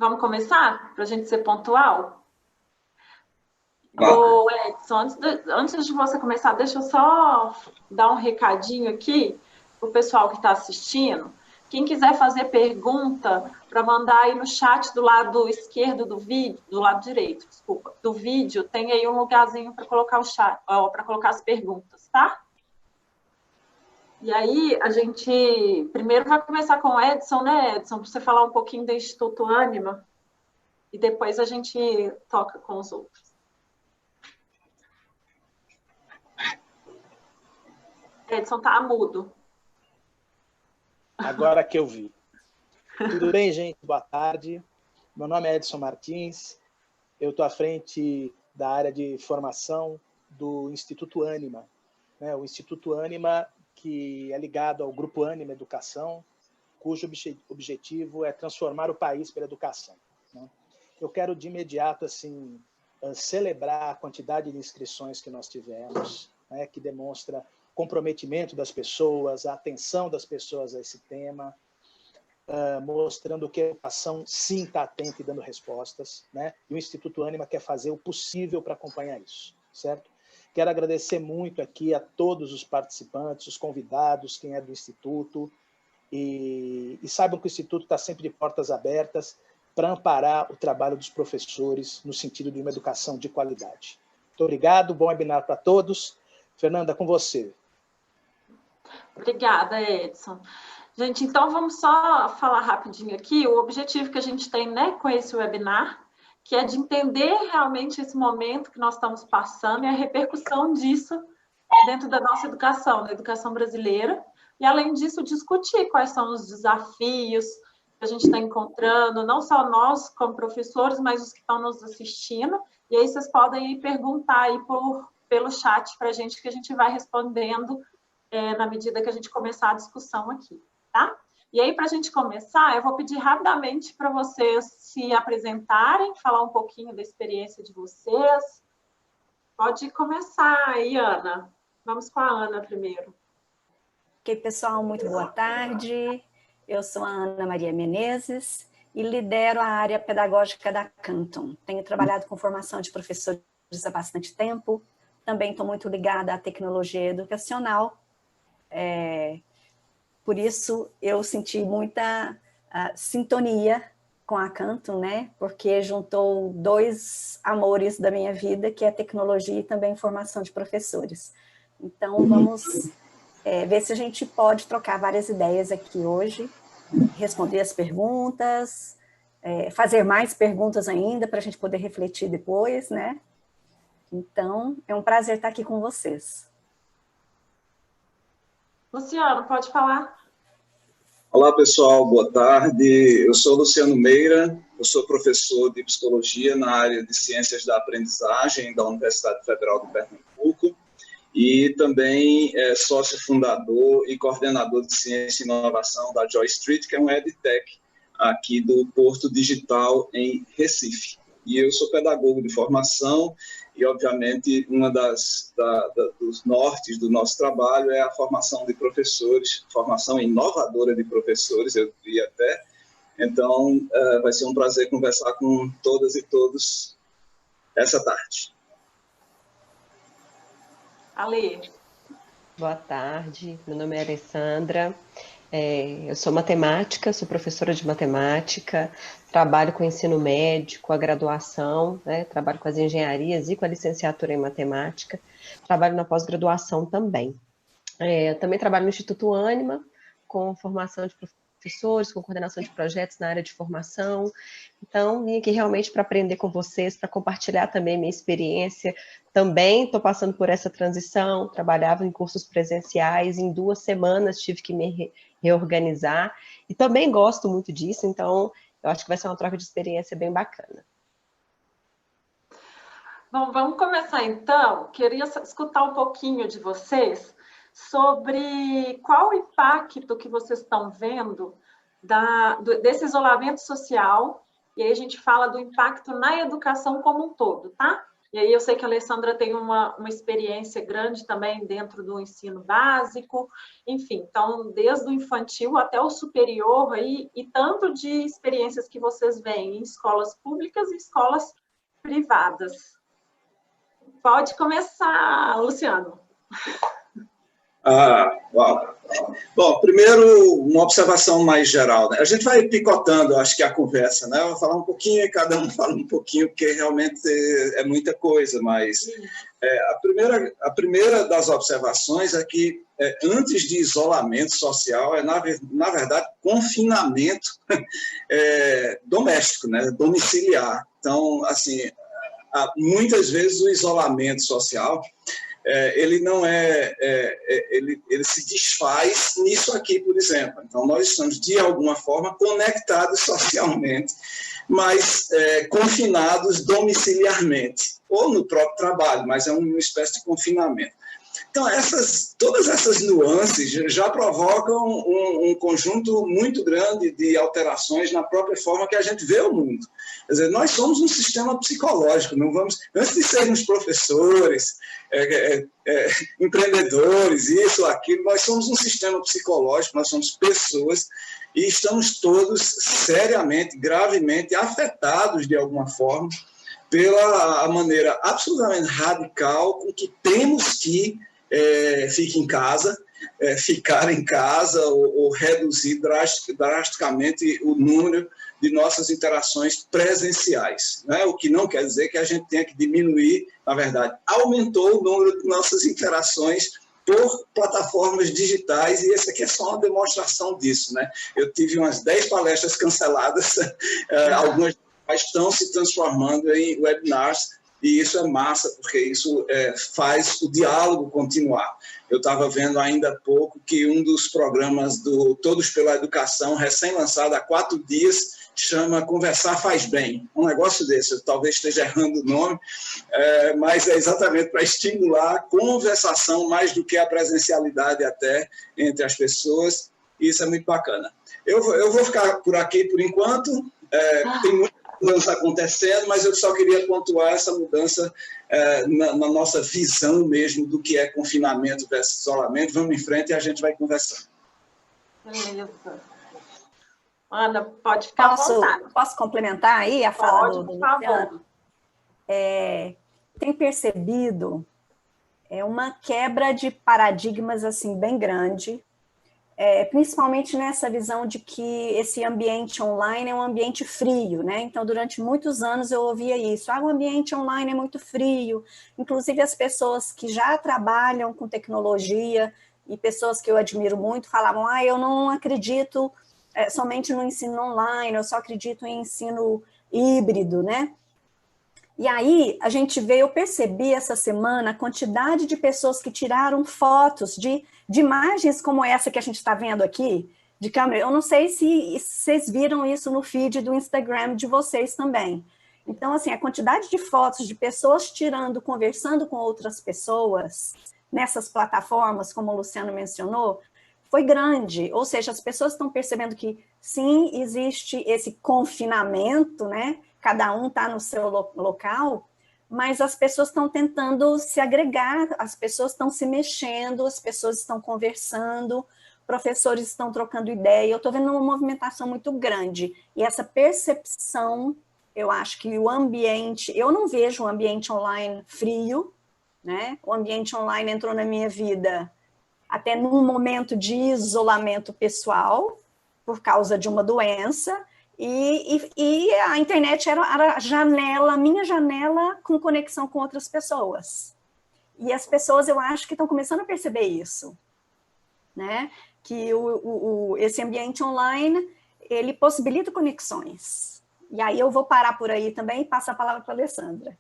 Vamos começar? Para a gente ser pontual? Vá. Ô, Edson, antes de você começar, deixa eu só dar um recadinho aqui para o pessoal que está assistindo. Quem quiser fazer pergunta, para mandar aí no chat do lado esquerdo do vídeo, do lado direito, desculpa, do vídeo, tem aí um lugarzinho para colocar o chat, para colocar as perguntas, tá? E aí, a gente primeiro vai começar com o Edson, né, Edson, para você falar um pouquinho do Instituto Ânima, e depois a gente toca com os outros. Edson tá mudo. Agora que eu vi. Tudo bem, gente? Boa tarde. Meu nome é Edson Martins. Eu estou à frente da área de formação do Instituto Ânima, né? O Instituto Ânima, que é ligado ao Grupo Ânima Educação, cujo objetivo é transformar o país pela educação, né? Eu quero, de imediato, assim, celebrar a quantidade de inscrições que nós tivemos, né, que demonstra comprometimento das pessoas, a atenção das pessoas a esse tema, mostrando que a educação, sim, está atenta e dando respostas, né? E o Instituto Ânima quer fazer o possível para acompanhar isso, certo? Quero agradecer muito aqui a todos os participantes, os convidados, quem é do Instituto, e saibam que o Instituto está sempre de portas abertas para amparar o trabalho dos professores no sentido de uma educação de qualidade. Muito obrigado, bom webinar para todos. Fernanda, com você. Obrigada, Edson. Gente, então vamos só falar rapidinho aqui o objetivo que a gente tem, né, com esse webinar, que é de entender realmente esse momento que nós estamos passando e a repercussão disso dentro da nossa educação, da educação brasileira, e além disso discutir quais são os desafios que a gente está encontrando, não só nós como professores, mas os que estão nos assistindo, e aí vocês podem ir perguntar aí pelo chat para a gente, que a gente vai respondendo na medida que a gente começar a discussão aqui, tá? E aí, para a gente começar, eu vou pedir rapidamente para vocês se apresentarem, falar um pouquinho da experiência de vocês. Pode começar aí, Ana. Vamos com a Ana primeiro. Ok, pessoal, muito boa tarde. Eu sou a Ana Maria Menezes e lidero a área pedagógica da Canton. Tenho trabalhado com formação de professores há bastante tempo. Também estou muito ligada à tecnologia educacional. Por isso, eu senti muita sintonia com a Canton, né? Porque juntou dois amores da minha vida, que é tecnologia e também formação de professores. Então, vamos ver se a gente pode trocar várias ideias aqui hoje, responder as perguntas, fazer mais perguntas ainda para a gente poder refletir depois, né? Então, é um prazer estar aqui com vocês. Luciano, pode falar. Olá, pessoal, boa tarde. Eu sou Luciano Meira, eu sou professor de Psicologia na área de Ciências da Aprendizagem da Universidade Federal de Pernambuco e também sócio fundador e coordenador de Ciência e Inovação da Joy Street, que é um edtech aqui do Porto Digital em Recife. E eu sou pedagogo de formação e, obviamente, uma dos nortes do nosso trabalho é a formação de professores, formação inovadora de professores, eu diria até. Então, vai ser um prazer conversar com todas e todos essa tarde. Ale. Boa tarde, meu nome é Alessandra. Eu sou matemática, sou professora de matemática, trabalho com ensino médio, com a graduação, né? Trabalho com as engenharias e com a licenciatura em matemática, trabalho na pós-graduação também. Também trabalho no Instituto Ânima, com formação de professores, com coordenação de projetos na área de formação. Então, vim aqui realmente para aprender com vocês, para compartilhar também minha experiência. Também estou passando por essa transição, trabalhava em cursos presenciais, em 2 semanas tive que me reorganizar, e também gosto muito disso, então eu acho que vai ser uma troca de experiência bem bacana. Bom, vamos começar então. Queria escutar um pouquinho de vocês sobre qual o impacto que vocês estão vendo desse isolamento social, e aí a gente fala do impacto na educação como um todo, tá? E aí eu sei que a Alessandra tem uma experiência grande também dentro do ensino básico, enfim, então desde o infantil até o superior aí, e tanto de experiências que vocês veem em escolas públicas e escolas privadas. Pode começar, Luciano. Uau. Bom, primeiro, uma observação mais geral, né? A gente vai picotando, acho que a conversa, né? Eu vou falar um pouquinho e cada um fala um pouquinho, porque realmente é muita coisa, mas a primeira das observações é que antes de isolamento social, na verdade, confinamento doméstico, né? Domiciliar. Então, assim, muitas vezes o isolamento social ele não ele se desfaz nisso aqui, por exemplo. Então, nós estamos, de alguma forma, conectados socialmente, mas confinados domiciliarmente, ou no próprio trabalho, mas é uma espécie de confinamento. Então, todas essas nuances já provocam um conjunto muito grande de alterações na própria forma que a gente vê o mundo. Quer dizer, nós somos um sistema psicológico, não vamos, antes de sermos professores, empreendedores, isso, aquilo, nós somos um sistema psicológico, nós somos pessoas e estamos todos seriamente, gravemente afetados de alguma forma pela maneira absolutamente radical com que temos que ficar em casa ou reduzir drasticamente o número de nossas interações presenciais, né? O que não quer dizer que a gente tenha que diminuir, na verdade, aumentou o número de nossas interações por plataformas digitais, e essa aqui é só uma demonstração disso, né? Eu tive umas 10 palestras canceladas, algumas estão se transformando em webinars, e isso é massa, porque isso faz o diálogo continuar. Eu estava vendo ainda há pouco que um dos programas do Todos pela Educação, recém-lançado há 4 dias, chama Conversar Faz Bem. Um negócio desse, eu talvez esteja errando o nome, mas é exatamente para estimular a conversação mais do que a presencialidade até entre as pessoas, e isso é muito bacana. Eu vou ficar por aqui por enquanto, tem muita mudança acontecendo, mas eu só queria pontuar essa mudança na nossa visão mesmo do que é confinamento versus isolamento. Vamos em frente e a gente vai conversando. Beleza. Ana, pode ficar à vontade. Posso complementar aí a fala do Luciano? Tem percebido uma quebra de paradigmas assim, bem grande, principalmente nessa visão de que esse ambiente online é um ambiente frio, né? Então, durante muitos anos eu ouvia isso, o ambiente online é muito frio, inclusive as pessoas que já trabalham com tecnologia e pessoas que eu admiro muito falavam, eu não acredito somente no ensino online, eu só acredito em ensino híbrido, né? E aí, eu percebi essa semana a quantidade de pessoas que tiraram fotos de imagens como essa que a gente está vendo aqui, de câmera. Eu não sei se vocês viram isso no feed do Instagram de vocês também. Então, assim, a quantidade de fotos de pessoas conversando com outras pessoas nessas plataformas, como o Luciano mencionou, foi grande, ou seja, as pessoas estão percebendo que, sim, existe esse confinamento, né? Cada um está no seu local, mas as pessoas estão tentando se agregar, as pessoas estão se mexendo, as pessoas estão conversando, professores estão trocando ideia, eu estou vendo uma movimentação muito grande, e essa percepção, eu acho que o ambiente, eu não vejo um ambiente online frio, né? O ambiente online entrou na minha vida até num momento de isolamento pessoal, por causa de uma doença, e a internet era a minha janela com conexão com outras pessoas. E as pessoas, eu acho que estão começando a perceber isso, né? Que esse ambiente online, ele possibilita conexões. E aí eu vou parar por aí também e passar a palavra para a Alessandra.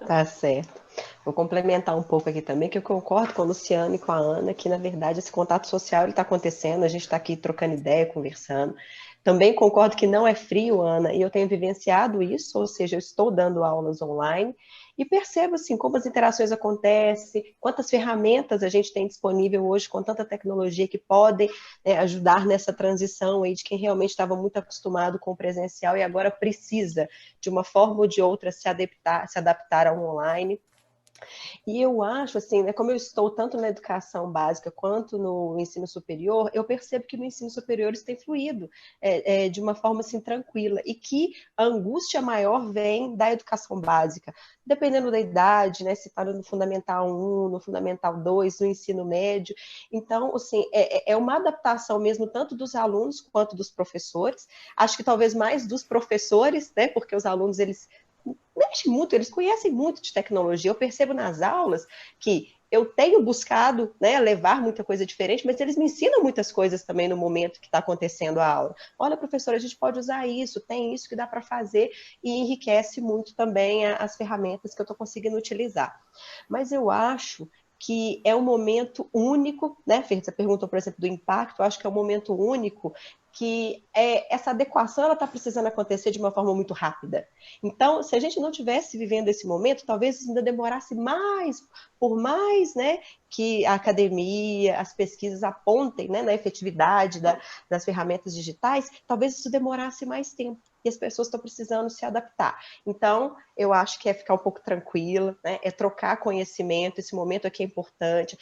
Tá certo. Vou complementar um pouco aqui também, que eu concordo com a Luciana e com a Ana, que, na verdade, esse contato social está acontecendo, a gente está aqui trocando ideia, conversando. Também concordo que não é frio, Ana, e eu tenho vivenciado isso, ou seja, eu estou dando aulas online, e percebo assim, como as interações acontecem, quantas ferramentas a gente tem disponível hoje com tanta tecnologia que podem, né, ajudar nessa transição aí de quem realmente estava muito acostumado com o presencial e agora precisa, de uma forma ou de outra, se adaptar ao online. E eu acho, assim, né, como eu estou tanto na educação básica quanto no ensino superior, eu percebo que no ensino superior isso tem fluído de uma forma, assim, tranquila, e que a angústia maior vem da educação básica, dependendo da idade, né, se está no Fundamental 1, no Fundamental 2, no ensino médio. Então, assim, é uma adaptação mesmo, tanto dos alunos quanto dos professores. Acho que talvez mais dos professores, né, porque os alunos, eles mexem muito, eles conhecem muito de tecnologia. Eu percebo nas aulas que eu tenho buscado, né, levar muita coisa diferente, mas eles me ensinam muitas coisas também no momento que está acontecendo a aula. Olha, professora, a gente pode usar isso, tem isso que dá para fazer, e enriquece muito também as ferramentas que eu estou conseguindo utilizar. Mas eu acho que é um momento único, né, Fer? Você perguntou, por exemplo, do impacto, eu acho que é um momento único que essa adequação ela está precisando acontecer de uma forma muito rápida. Então, se a gente não tivesse vivendo esse momento, talvez ainda demorasse mais, por mais, né, que a academia, as pesquisas apontem, né, na efetividade das ferramentas digitais, talvez isso demorasse mais tempo. E as pessoas estão precisando se adaptar. Então, eu acho que é ficar um pouco tranquila, né, é trocar conhecimento, esse momento aqui é importante,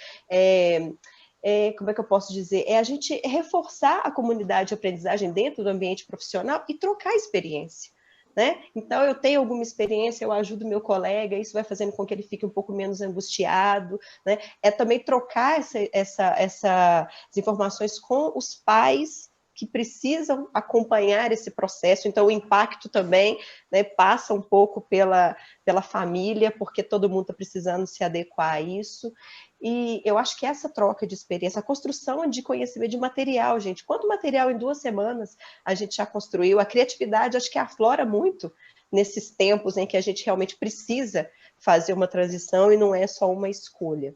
como é que eu posso dizer? É a gente reforçar a comunidade de aprendizagem dentro do ambiente profissional e trocar experiência, né? Então, eu tenho alguma experiência, eu ajudo meu colega, isso vai fazendo com que ele fique um pouco menos angustiado, né? É também trocar essas informações com os pais que precisam acompanhar esse processo. Então, o impacto também, né, passa um pouco pela família, porque todo mundo está precisando se adequar a isso. E eu acho que essa troca de experiência, a construção de conhecimento, de material, gente, quanto material em 2 semanas a gente já construiu, a criatividade acho que aflora muito nesses tempos em que a gente realmente precisa fazer uma transição e não é só uma escolha.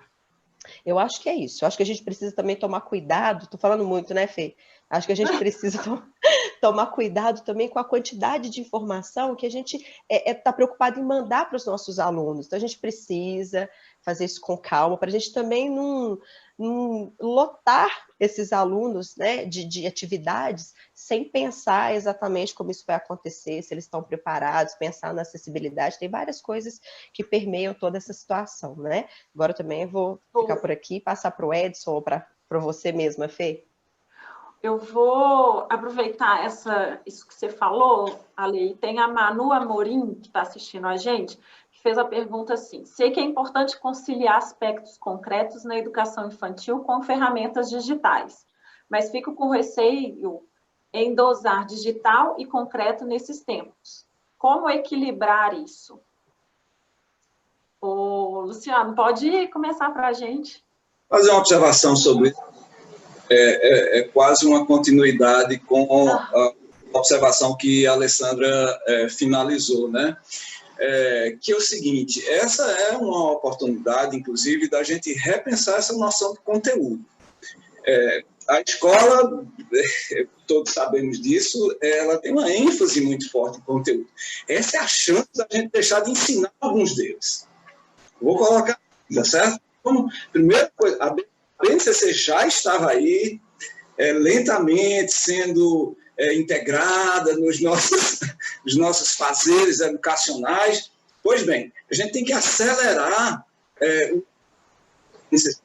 Eu acho que é isso, eu acho que a gente precisa também tomar cuidado, estou falando muito, né, Fê? Acho que a gente precisa tomar cuidado também com a quantidade de informação que a gente está preocupado em mandar para os nossos alunos. Então, a gente precisa fazer isso com calma, para a gente também não lotar esses alunos, né, de atividades sem pensar exatamente como isso vai acontecer, se eles estão preparados, pensar na acessibilidade. Tem várias coisas que permeiam toda essa situação, né? Agora também vou ficar por aqui, passar para o Edson ou para você mesma, Fê. Eu vou aproveitar isso que você falou, Ale. Tem a Manu Amorim, que está assistindo a gente, que fez a pergunta assim: sei que é importante conciliar aspectos concretos na educação infantil com ferramentas digitais, mas fico com receio em dosar digital e concreto nesses tempos. Como equilibrar isso? Luciano, pode começar para a gente? Fazer uma observação sobre isso. É quase uma continuidade com a observação que a Alessandra finalizou, né? Que é o seguinte: essa é uma oportunidade, inclusive, da gente repensar essa noção de conteúdo. A escola, todos sabemos disso, ela tem uma ênfase muito forte em conteúdo. Essa é a chance da gente deixar de ensinar alguns deles. Vou colocar, tá certo? Então, primeira coisa, a BNCC já estava aí, lentamente sendo integrada nos nossos fazeres educacionais. Pois bem, a gente tem que acelerar os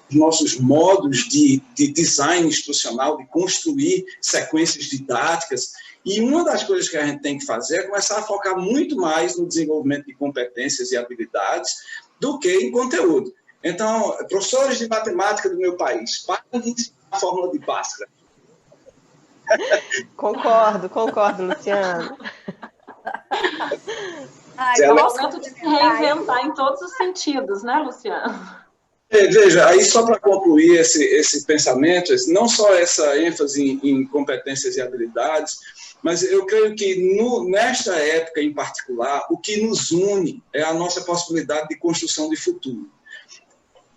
nossos modos de design institucional, de construir sequências didáticas. E uma das coisas que a gente tem que fazer é começar a focar muito mais no desenvolvimento de competências e habilidades do que em conteúdo. Então, professores de matemática do meu país, parem de ensinar a fórmula de Bhaskara. Concordo, Luciano. É o momento de se reinventar em todos os sentidos, né, Luciano? Veja, aí só para concluir esse pensamento, não só essa ênfase em competências e habilidades, mas eu creio que nesta época em particular, o que nos une é a nossa possibilidade de construção de futuro.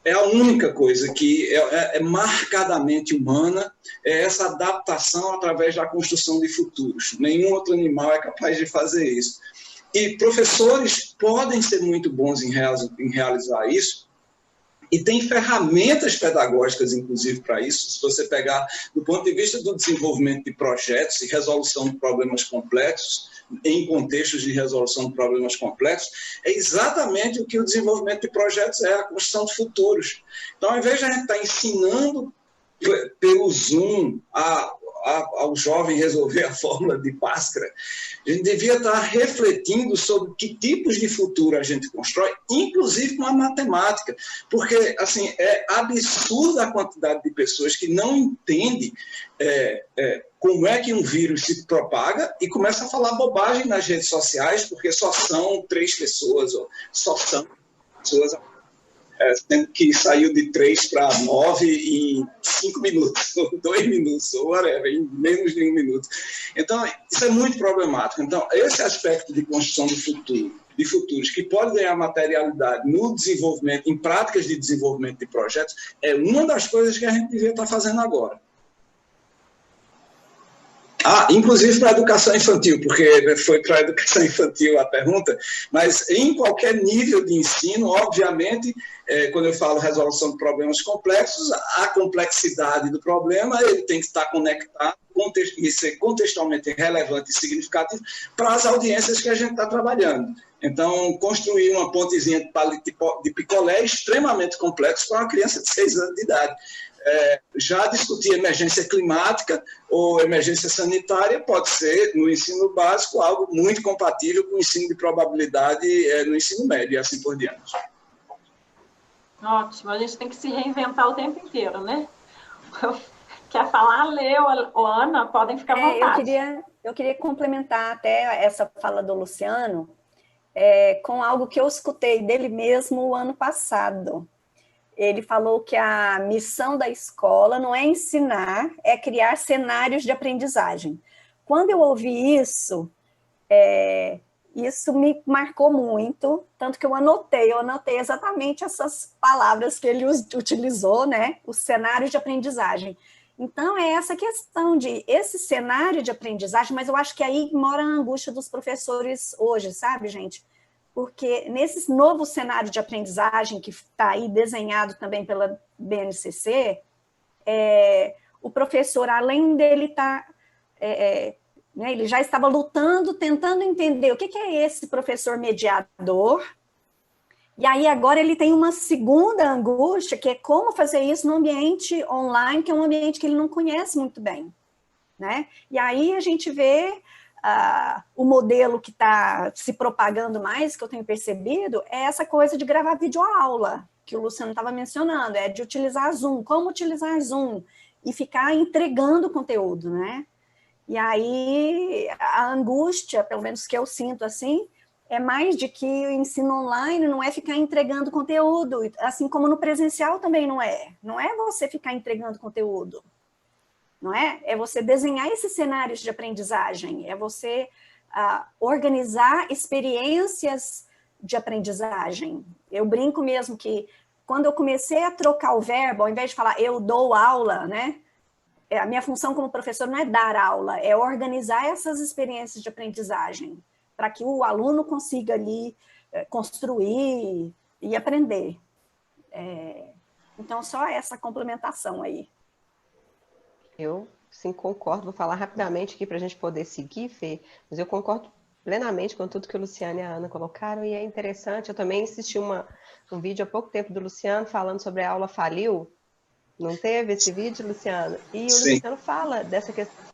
É a única coisa que é marcadamente humana, é essa adaptação através da construção de futuros. Nenhum outro animal é capaz de fazer isso. E professores podem ser muito bons em realizar isso, e tem ferramentas pedagógicas, inclusive, para isso. Se você pegar do ponto de vista do desenvolvimento de projetos e resolução de problemas complexos, em contextos de resolução de problemas complexos, é exatamente o que o desenvolvimento de projetos é, a construção de futuros. Então, ao invés de a gente estar ensinando pelo Zoom ao jovem resolver a fórmula de Bhaskara, a gente devia estar refletindo sobre que tipos de futuro a gente constrói, inclusive com a matemática, porque assim, é absurda a quantidade de pessoas que não entendem como é que um vírus se propaga e começa a falar bobagem nas redes sociais, porque só são 3 pessoas, ou só são pessoas, sendo que saiu de 3 para 9 em 5 minutos, ou 2 minutos, ou whatever, em menos de 1 minuto. Então, isso é muito problemático. Então, esse aspecto de construção do futuro, de futuros, que pode ganhar materialidade no desenvolvimento, em práticas de desenvolvimento de projetos, é uma das coisas que a gente devia estar fazendo agora. Inclusive para a educação infantil, porque foi para a educação infantil a pergunta, mas em qualquer nível de ensino, obviamente, quando eu falo resolução de problemas complexos, a complexidade do problema ele tem que estar conectado e ser contextualmente relevante e significativo para as audiências que a gente está trabalhando. Então, construir uma pontezinha de palito de picolé é extremamente complexo para uma criança de 6 anos de idade. Já discutir emergência climática ou emergência sanitária pode ser, no ensino básico, algo muito compatível com o ensino de probabilidade no ensino médio e assim por diante. Ótimo, a gente tem que se reinventar o tempo inteiro, né? Quer falar, Lê ou Ana, podem ficar à vontade. Eu queria complementar até essa fala do Luciano com algo que eu escutei dele mesmo o ano passado. Ele falou que a missão da escola não é ensinar, é criar cenários de aprendizagem. Quando eu ouvi isso, isso me marcou muito, tanto que eu anotei exatamente essas palavras que ele utilizou, né? Os cenários de aprendizagem. Então, é essa questão de esse cenário de aprendizagem, mas eu acho que aí mora a angústia dos professores hoje, sabe, gente? Porque nesse novo cenário de aprendizagem que está aí desenhado também pela BNCC, o professor, além dele estar... ele já estava lutando, tentando entender o que é esse professor mediador, e aí agora ele tem uma segunda angústia, que é como fazer isso no ambiente online, que é um ambiente que ele não conhece muito bem, né? E aí a gente vê... o modelo que está se propagando mais, que eu tenho percebido, é essa coisa de gravar videoaula, que o Luciano estava mencionando, de utilizar Zoom, como utilizar Zoom, e ficar entregando conteúdo, né? E aí a angústia, pelo menos que eu sinto assim, é mais de que o ensino online não é ficar entregando conteúdo, assim como no presencial também não é você ficar entregando conteúdo. Não é? É você desenhar esses cenários de aprendizagem, é você organizar experiências de aprendizagem. Eu brinco mesmo que quando eu comecei a trocar o verbo, ao invés de falar eu dou aula, né? A minha função como professor não é dar aula, é organizar essas experiências de aprendizagem, para que o aluno consiga ali construir e aprender. Então, só essa complementação aí. Eu, sim, concordo. Vou falar rapidamente aqui para a gente poder seguir, Fê, mas eu concordo plenamente com tudo que o Luciano e a Ana colocaram, e é interessante. Eu também assisti um vídeo há pouco tempo do Luciano falando sobre a aula faliu. Não teve esse vídeo, Luciano? E o Sim. Luciano fala dessa questão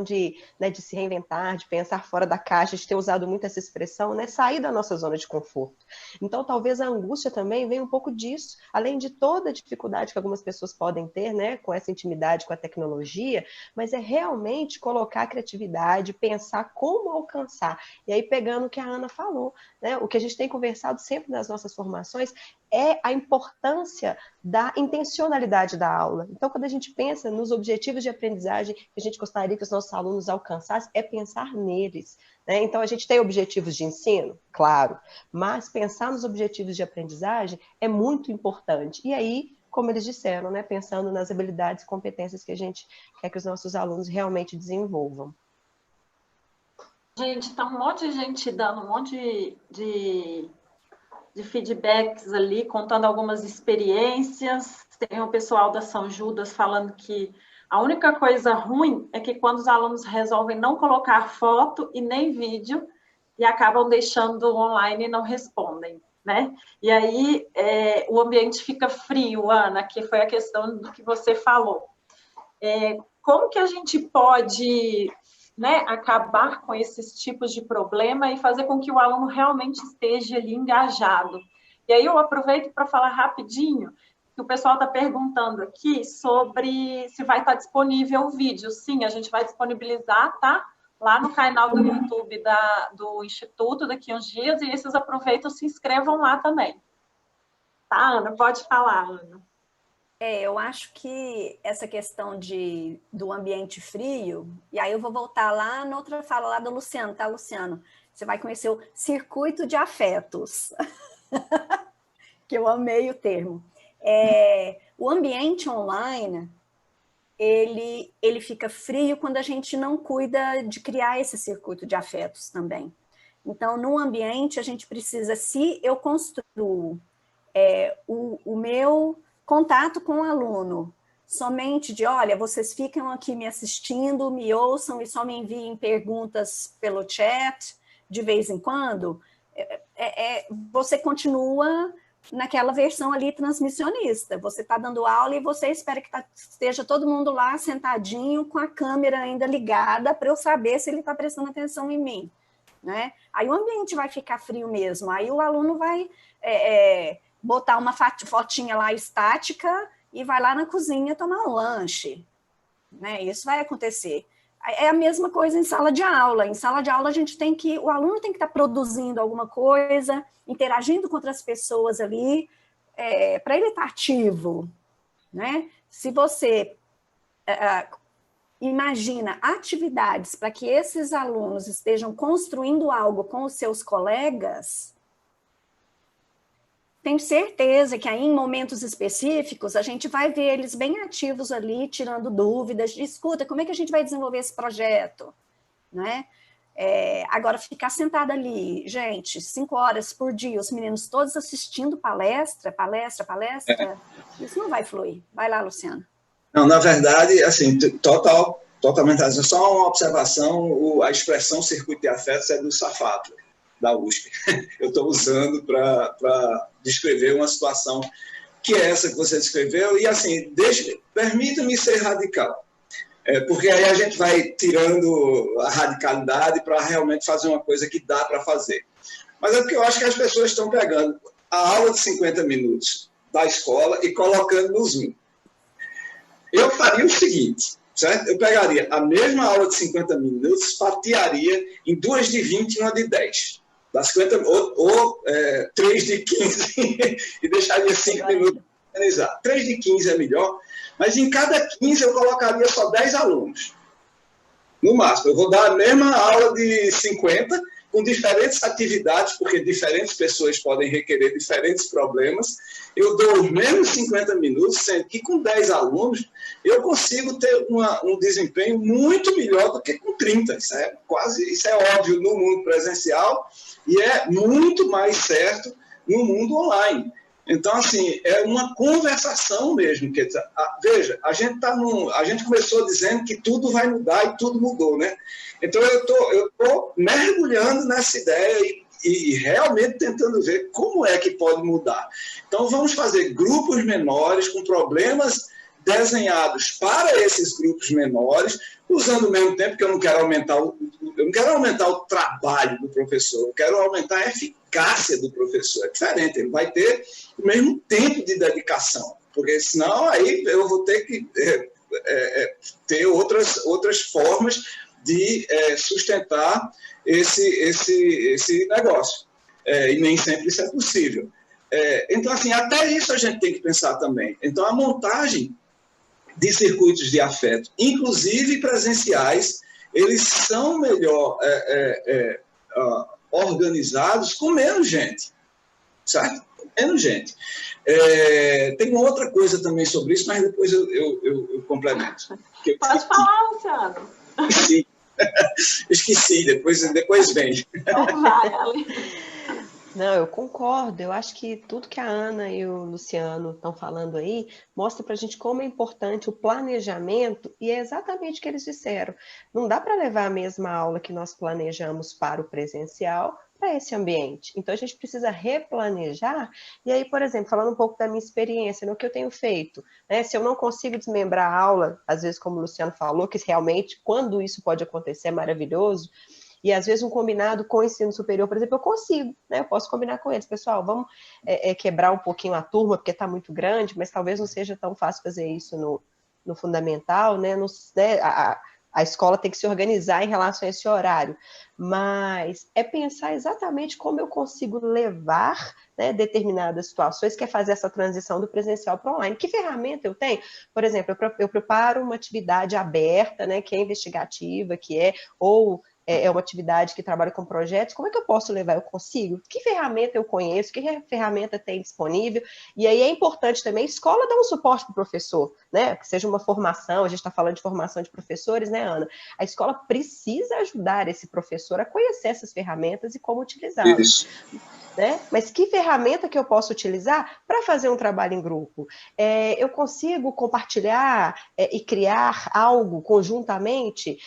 de se reinventar, de pensar fora da caixa, de ter usado muito essa expressão, né? Sair da nossa zona de conforto. Então, talvez a angústia também venha um pouco disso, além de toda a dificuldade que algumas pessoas podem ter, né, com essa intimidade com a tecnologia, mas é realmente colocar a criatividade, pensar como alcançar. E aí, pegando o que a Ana falou, né, o que a gente tem conversado sempre nas nossas formações é a importância da intencionalidade da aula. Então, quando a gente pensa nos objetivos de aprendizagem que a gente gostaria que os nossos alunos alcançassem, é pensar neles, né? Então, a gente tem objetivos de ensino? Claro, mas pensar nos objetivos de aprendizagem é muito importante. E aí, como eles disseram, né, pensando nas habilidades e competências que a gente quer que os nossos alunos realmente desenvolvam. Gente, tá um monte de gente dando um monte de feedbacks ali, contando algumas experiências. Tem o pessoal da São Judas falando que a única coisa ruim é que quando os alunos resolvem não colocar foto e nem vídeo, e acabam deixando online e não respondem, né? E aí o ambiente fica frio, Ana, que foi a questão do que você falou. Como que a gente pode, né, acabar com esses tipos de problema e fazer com que o aluno realmente esteja ali engajado? E aí eu aproveito para falar rapidinho, que o pessoal está perguntando aqui sobre se vai estar disponível o vídeo. Sim, a gente vai disponibilizar, tá? Lá no canal do YouTube do Instituto daqui a uns dias, e esses aproveitam, se inscrevam lá também. Tá, Ana? Pode falar, Ana. Eu acho que essa questão do ambiente frio, e aí eu vou voltar lá na outra fala lá do Luciano, tá, Luciano? Você vai conhecer o circuito de afetos, que eu amei o termo. O ambiente online, ele fica frio quando a gente não cuida de criar esse circuito de afetos também. Então, no ambiente, a gente precisa, se eu construo o meu contato com o aluno, somente de, olha, vocês ficam aqui me assistindo, me ouçam e só me enviem perguntas pelo chat de vez em quando, você continua naquela versão ali transmissionista. Você está dando aula e você espera que esteja todo mundo lá sentadinho com a câmera ainda ligada para eu saber se ele está prestando atenção em mim, né? Aí o ambiente vai ficar frio mesmo, aí o aluno vai botar uma fotinha lá estática e vai lá na cozinha tomar um lanche, né? Isso vai acontecer. É a mesma coisa em sala de aula. Em sala de aula o aluno tem que estar produzindo alguma coisa, interagindo com outras pessoas ali, para ele estar ativo, né? Se você imagina atividades para que esses alunos estejam construindo algo com os seus colegas, tenho certeza que aí em momentos específicos a gente vai ver eles bem ativos ali, tirando dúvidas, escuta, como é que a gente vai desenvolver esse projeto, né? Agora, ficar sentada ali, gente, 5 horas por dia, os meninos todos assistindo palestra, isso não vai fluir. Vai lá, Luciano. Não, na verdade, assim, totalmente, só uma observação, a expressão circuito de afetos é do Safatli, da USP. Eu estou usando para descrever uma situação que é essa que você descreveu, e assim, permita-me ser radical, porque aí a gente vai tirando a radicalidade para realmente fazer uma coisa que dá para fazer. Mas é porque eu acho que as pessoas estão pegando a aula de 50 minutos da escola e colocando no Zoom. Eu faria o seguinte, certo? Eu pegaria a mesma aula de 50 minutos, fatiaria em 2 de 20 e uma de 10. Das 50, ou 3 de 15 e deixaria 5 minutos para organizar. 3 de 15 é melhor, mas em cada 15 eu colocaria só 10 alunos. No máximo, eu vou dar a mesma aula de 50, com diferentes atividades, porque diferentes pessoas podem requerer diferentes problemas. Eu dou os mesmos 50 minutos, sendo que com 10 alunos eu consigo ter um desempenho muito melhor do que com 30. Isso é óbvio no mundo presencial e é muito mais certo no mundo online. Então, assim, é uma conversação mesmo. Veja, a gente começou dizendo que tudo vai mudar e tudo mudou, né? Então, eu tô mergulhando nessa ideia e realmente tentando ver como é que pode mudar. Então, vamos fazer grupos menores com problemas desenhados para esses grupos menores, usando o mesmo tempo que eu não quero aumentar o trabalho do professor, eu quero aumentar a eficácia do professor. É diferente, ele vai ter o mesmo tempo de dedicação, porque senão aí eu vou ter que ter outras formas de sustentar esse negócio. E nem sempre isso é possível. Então, assim, até isso a gente tem que pensar também. Então, a montagem de circuitos de afeto, inclusive presenciais, eles são melhor organizados com menos gente, certo? Menos gente. Tem uma outra coisa também sobre isso, mas depois eu complemento. Pode falar, Luciano. Sim. Esqueci, depois vem. Então vai, Ale. Não, eu concordo. Eu acho que tudo que a Ana e o Luciano estão falando aí mostra para a gente como é importante o planejamento, e é exatamente o que eles disseram. Não dá para levar a mesma aula que nós planejamos para o presencial para esse ambiente. Então, a gente precisa replanejar. E aí, por exemplo, falando um pouco da minha experiência, no que eu tenho feito, né? Se eu não consigo desmembrar a aula, às vezes, como o Luciano falou, que realmente, quando isso pode acontecer, é maravilhoso. E, às vezes, um combinado com o ensino superior, por exemplo, eu consigo, né? Eu posso combinar com eles. Pessoal, vamos quebrar um pouquinho a turma, porque está muito grande, mas talvez não seja tão fácil fazer isso no fundamental, né? A escola tem que se organizar em relação a esse horário. Mas é pensar exatamente como eu consigo levar, né, determinadas situações, que é fazer essa transição do presencial para o online. Que ferramenta eu tenho? Por exemplo, eu preparo uma atividade aberta, né, que é investigativa, ou é uma atividade que trabalha com projetos. Como é que eu posso levar? Eu consigo? Que ferramenta eu conheço? Que ferramenta tem disponível? E aí é importante também a escola dar um suporte para o professor, né? Que seja uma formação, a gente está falando de formação de professores, né, Ana? A escola precisa ajudar esse professor a conhecer essas ferramentas e como utilizá-las. Isso. Né? Mas que ferramenta que eu posso utilizar para fazer um trabalho em grupo? Eu consigo compartilhar e criar algo conjuntamente?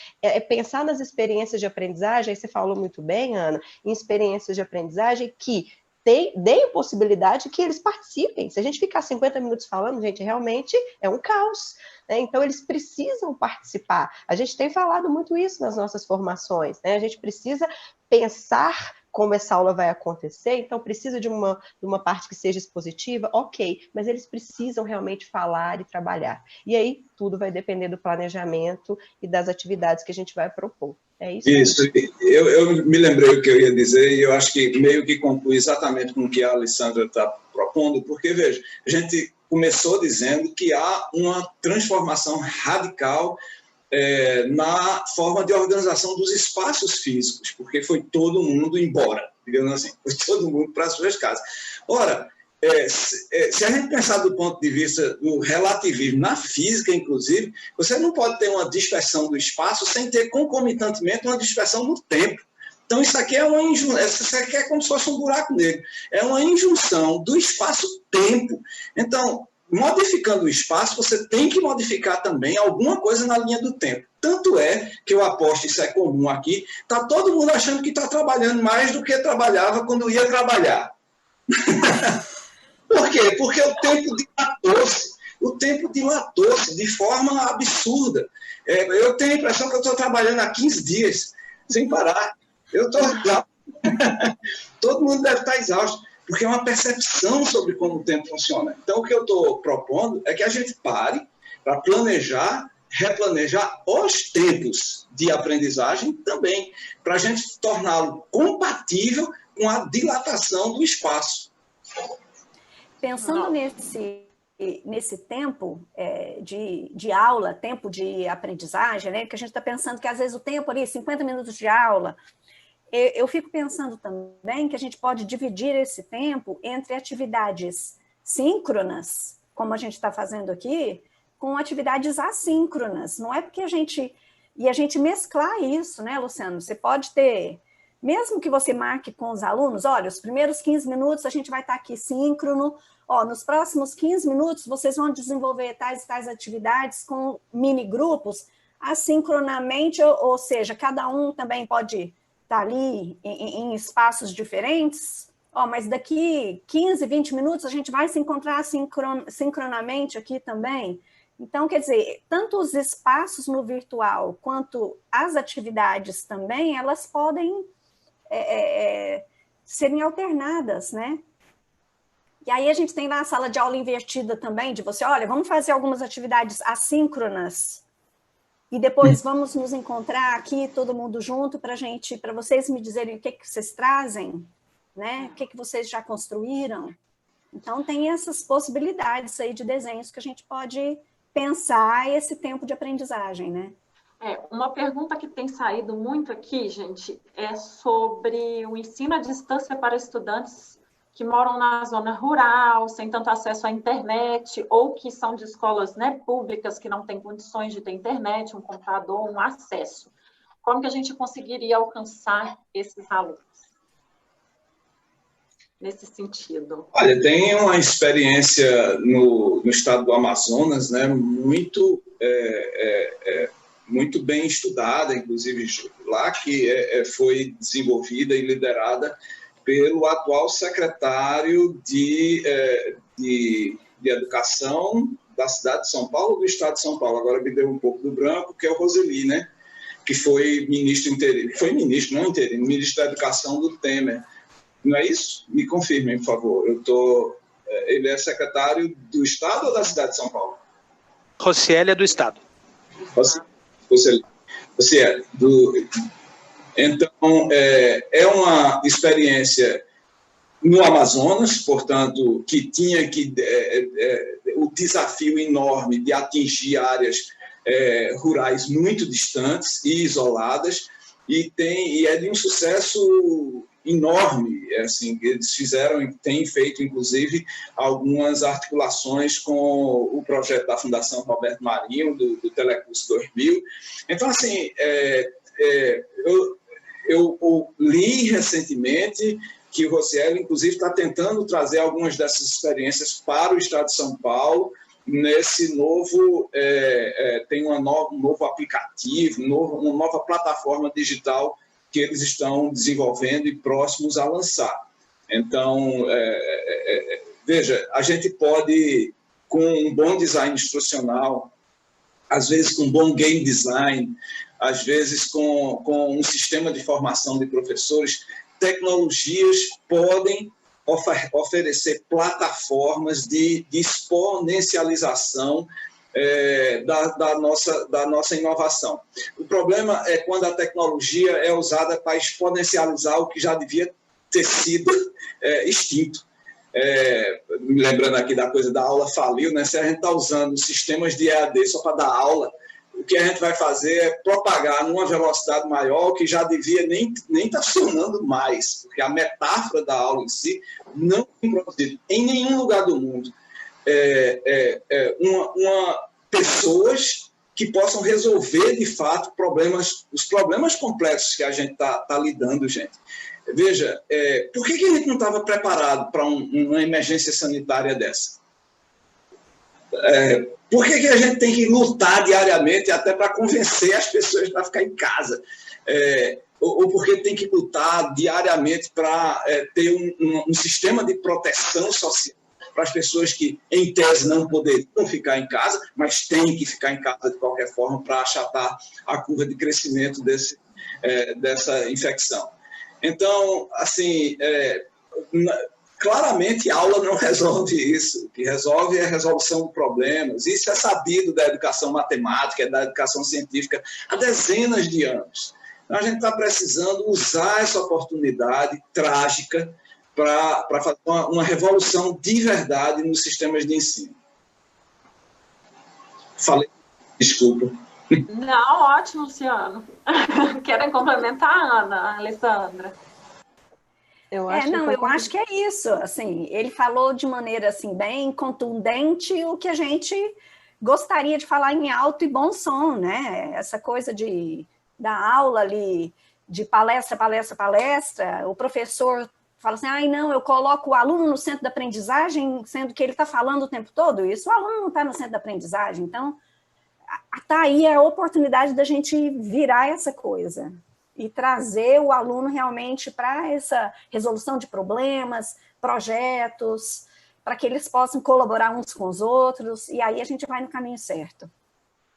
Pensar nas experiências de aprendizagem, aí você falou muito bem, Ana, em experiências de aprendizagem que deem possibilidade que eles participem. Se a gente ficar 50 minutos falando, gente, realmente é um caos. Né? Então, eles precisam participar. A gente tem falado muito isso nas nossas formações. Né? A gente precisa pensar como essa aula vai acontecer, então precisa de uma parte que seja expositiva, ok, mas eles precisam realmente falar e trabalhar. E aí, tudo vai depender do planejamento e das atividades que a gente vai propor. É isso? Isso. Eu me lembrei o que eu ia dizer, e eu acho que meio que conclui exatamente com o que a Alessandra está propondo, porque, veja, a gente começou dizendo que há uma transformação radical na forma de organização dos espaços físicos, porque foi todo mundo embora, digamos assim, foi todo mundo para as suas casas. Ora, se a gente pensar do ponto de vista do relativismo na física, inclusive, você não pode ter uma dispersão do espaço sem ter concomitantemente uma dispersão do tempo. Então, isso aqui isso aqui é como se fosse um buraco negro. É uma injunção do espaço-tempo. Então, modificando o espaço, você tem que modificar também alguma coisa na linha do tempo. Tanto é que eu aposto, isso é comum aqui, está todo mundo achando que está trabalhando mais do que trabalhava quando ia trabalhar. Por quê? Porque o tempo dilatou-se. O tempo dilatou-se de forma absurda. Eu tenho a impressão que eu estou trabalhando há 15 dias, sem parar. Eu estou exausto. Todo mundo deve estar exausto, porque é uma percepção sobre como o tempo funciona. Então, o que eu estou propondo é que a gente pare para planejar, replanejar os tempos de aprendizagem também, para a gente torná-lo compatível com a dilatação do espaço. Pensando nesse tempo de aula, tempo de aprendizagem, né? Que a gente está pensando que às vezes o tempo ali, 50 minutos de aula, eu fico pensando também que a gente pode dividir esse tempo entre atividades síncronas, como a gente está fazendo aqui, com atividades assíncronas. Não é porque a gente mesclar isso, né, Luciano? Você pode ter, mesmo que você marque com os alunos, olha, os primeiros 15 minutos a gente vai estar aqui síncrono, nos próximos 15 minutos vocês vão desenvolver tais e tais atividades com mini grupos, assincronamente, ou seja, cada um também pode estar ali em espaços diferentes, mas daqui 15, 20 minutos a gente vai se encontrar sincronamente aqui também. Então, quer dizer, tanto os espaços no virtual quanto as atividades também, elas podem serem alternadas, né? E aí a gente tem lá a sala de aula invertida também, de você, olha, vamos fazer algumas atividades assíncronas e depois vamos nos encontrar aqui, todo mundo junto, para vocês me dizerem o que vocês trazem, né? O que vocês já construíram. Então, tem essas possibilidades aí de desenhos que a gente pode pensar esse tempo de aprendizagem, né? Uma pergunta que tem saído muito aqui, gente, é sobre o ensino à distância para estudantes que moram na zona rural, sem tanto acesso à internet, ou que são de escolas, né, públicas que não têm condições de ter internet, um computador, um acesso. como que a gente conseguiria alcançar esses alunos nesse sentido? Olha, tem uma experiência no estado do Amazonas, né, muito muito bem estudada, inclusive lá, que foi desenvolvida e liderada pelo atual secretário de Educação da cidade de São Paulo, do estado de São Paulo. Agora me deu um pouco do branco, que é o Roseli, né? Que foi ministro interino, foi ministro, não interino, ministro da Educação do Temer. Não é isso? Me confirmem, por favor. Ele é secretário do estado ou da cidade de São Paulo? Rocieli é do estado. Rocieli. Então, é uma experiência no Amazonas, portanto, que tinha o desafio enorme de atingir áreas rurais muito distantes e isoladas, e é de um sucesso enorme, assim, eles têm feito, inclusive, algumas articulações com o projeto da Fundação Roberto Marinho, do Telecurso 2000. Então, assim, eu li recentemente que o Rocieli, inclusive, está tentando trazer algumas dessas experiências para o estado de São Paulo, nesse novo, tem um novo aplicativo, uma nova plataforma digital que eles estão desenvolvendo e próximos a lançar. Então, veja, a gente pode, com um bom design instrucional, às vezes com um bom game design, às vezes com um sistema de formação de professores, tecnologias podem oferecer plataformas de exponencialização da nossa inovação. O problema é quando a tecnologia é usada para exponencializar o que já devia ter sido extinto. Me lembrando aqui da coisa da aula faliu, né? Se a gente está usando sistemas de EAD só para dar aula, o que a gente vai fazer é propagar numa velocidade maior que já devia nem estar funcionando mais, porque a metáfora da aula em si não tem produzido em nenhum lugar do mundo pessoas que possam resolver, de fato, os problemas complexos que a gente está lidando, gente. Veja, por que a gente não estava preparado para uma emergência sanitária dessa? Por que a gente tem que lutar diariamente até para convencer as pessoas para ficar em casa? Ou porque tem que lutar diariamente para ter um sistema de proteção social para as pessoas que, em tese, não poderiam ficar em casa, mas têm que ficar em casa de qualquer forma para achatar a curva de crescimento dessa infecção. Então, assim, claramente a aula não resolve isso. O que resolve é a resolução de problemas. Isso é sabido da educação matemática, da educação científica há dezenas de anos. Então, a gente está precisando usar essa oportunidade trágica para fazer uma revolução de verdade nos sistemas de ensino. Falei, desculpa. Não, ótimo, Luciano. Querem complementar, Ana, Alessandra? Eu acho que é isso. Assim, ele falou de maneira assim, bem contundente o que a gente gostaria de falar em alto e bom som, né? Essa coisa da aula ali, de palestra, o professor fala assim, não, eu coloco o aluno no centro da aprendizagem, sendo que ele está falando o tempo todo isso, o aluno não está no centro da aprendizagem. Então, está aí a oportunidade da gente virar essa coisa e trazer o aluno realmente para essa resolução de problemas, projetos, para que eles possam colaborar uns com os outros, e aí a gente vai no caminho certo.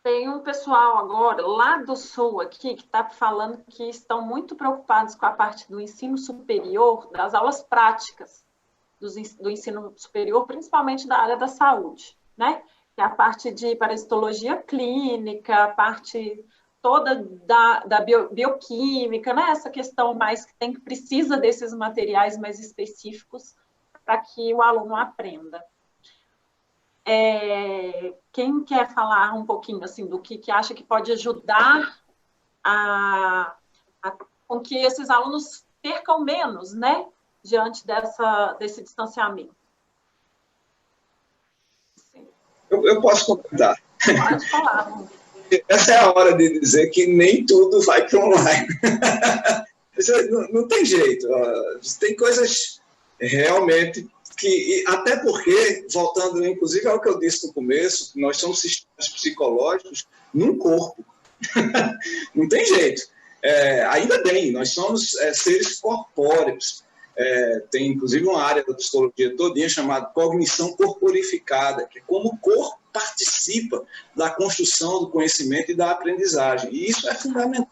Tem um pessoal agora, lá do Sul aqui, que está falando que estão muito preocupados com a parte do ensino superior, das aulas práticas do ensino superior, principalmente da área da saúde, né? Que é a parte de parasitologia clínica, a parte toda da bioquímica, né? Essa questão mais que precisa desses materiais mais específicos para que o aluno aprenda. Quem quer falar um pouquinho assim, do que acha que pode ajudar com que esses alunos percam menos, né? Diante desse distanciamento? Eu posso comentar. Pode falar. essa é a hora de dizer que nem tudo vai para online. Não tem jeito. Tem coisas realmente que, até porque, voltando inclusive ao que eu disse no começo, nós somos sistemas psicológicos num corpo. Não tem jeito. Ainda bem, nós somos seres corpóreos. Tem inclusive uma área da psicologia todinha chamada cognição corporificada, que é como o corpo participa da construção do conhecimento e da aprendizagem. E isso é fundamental.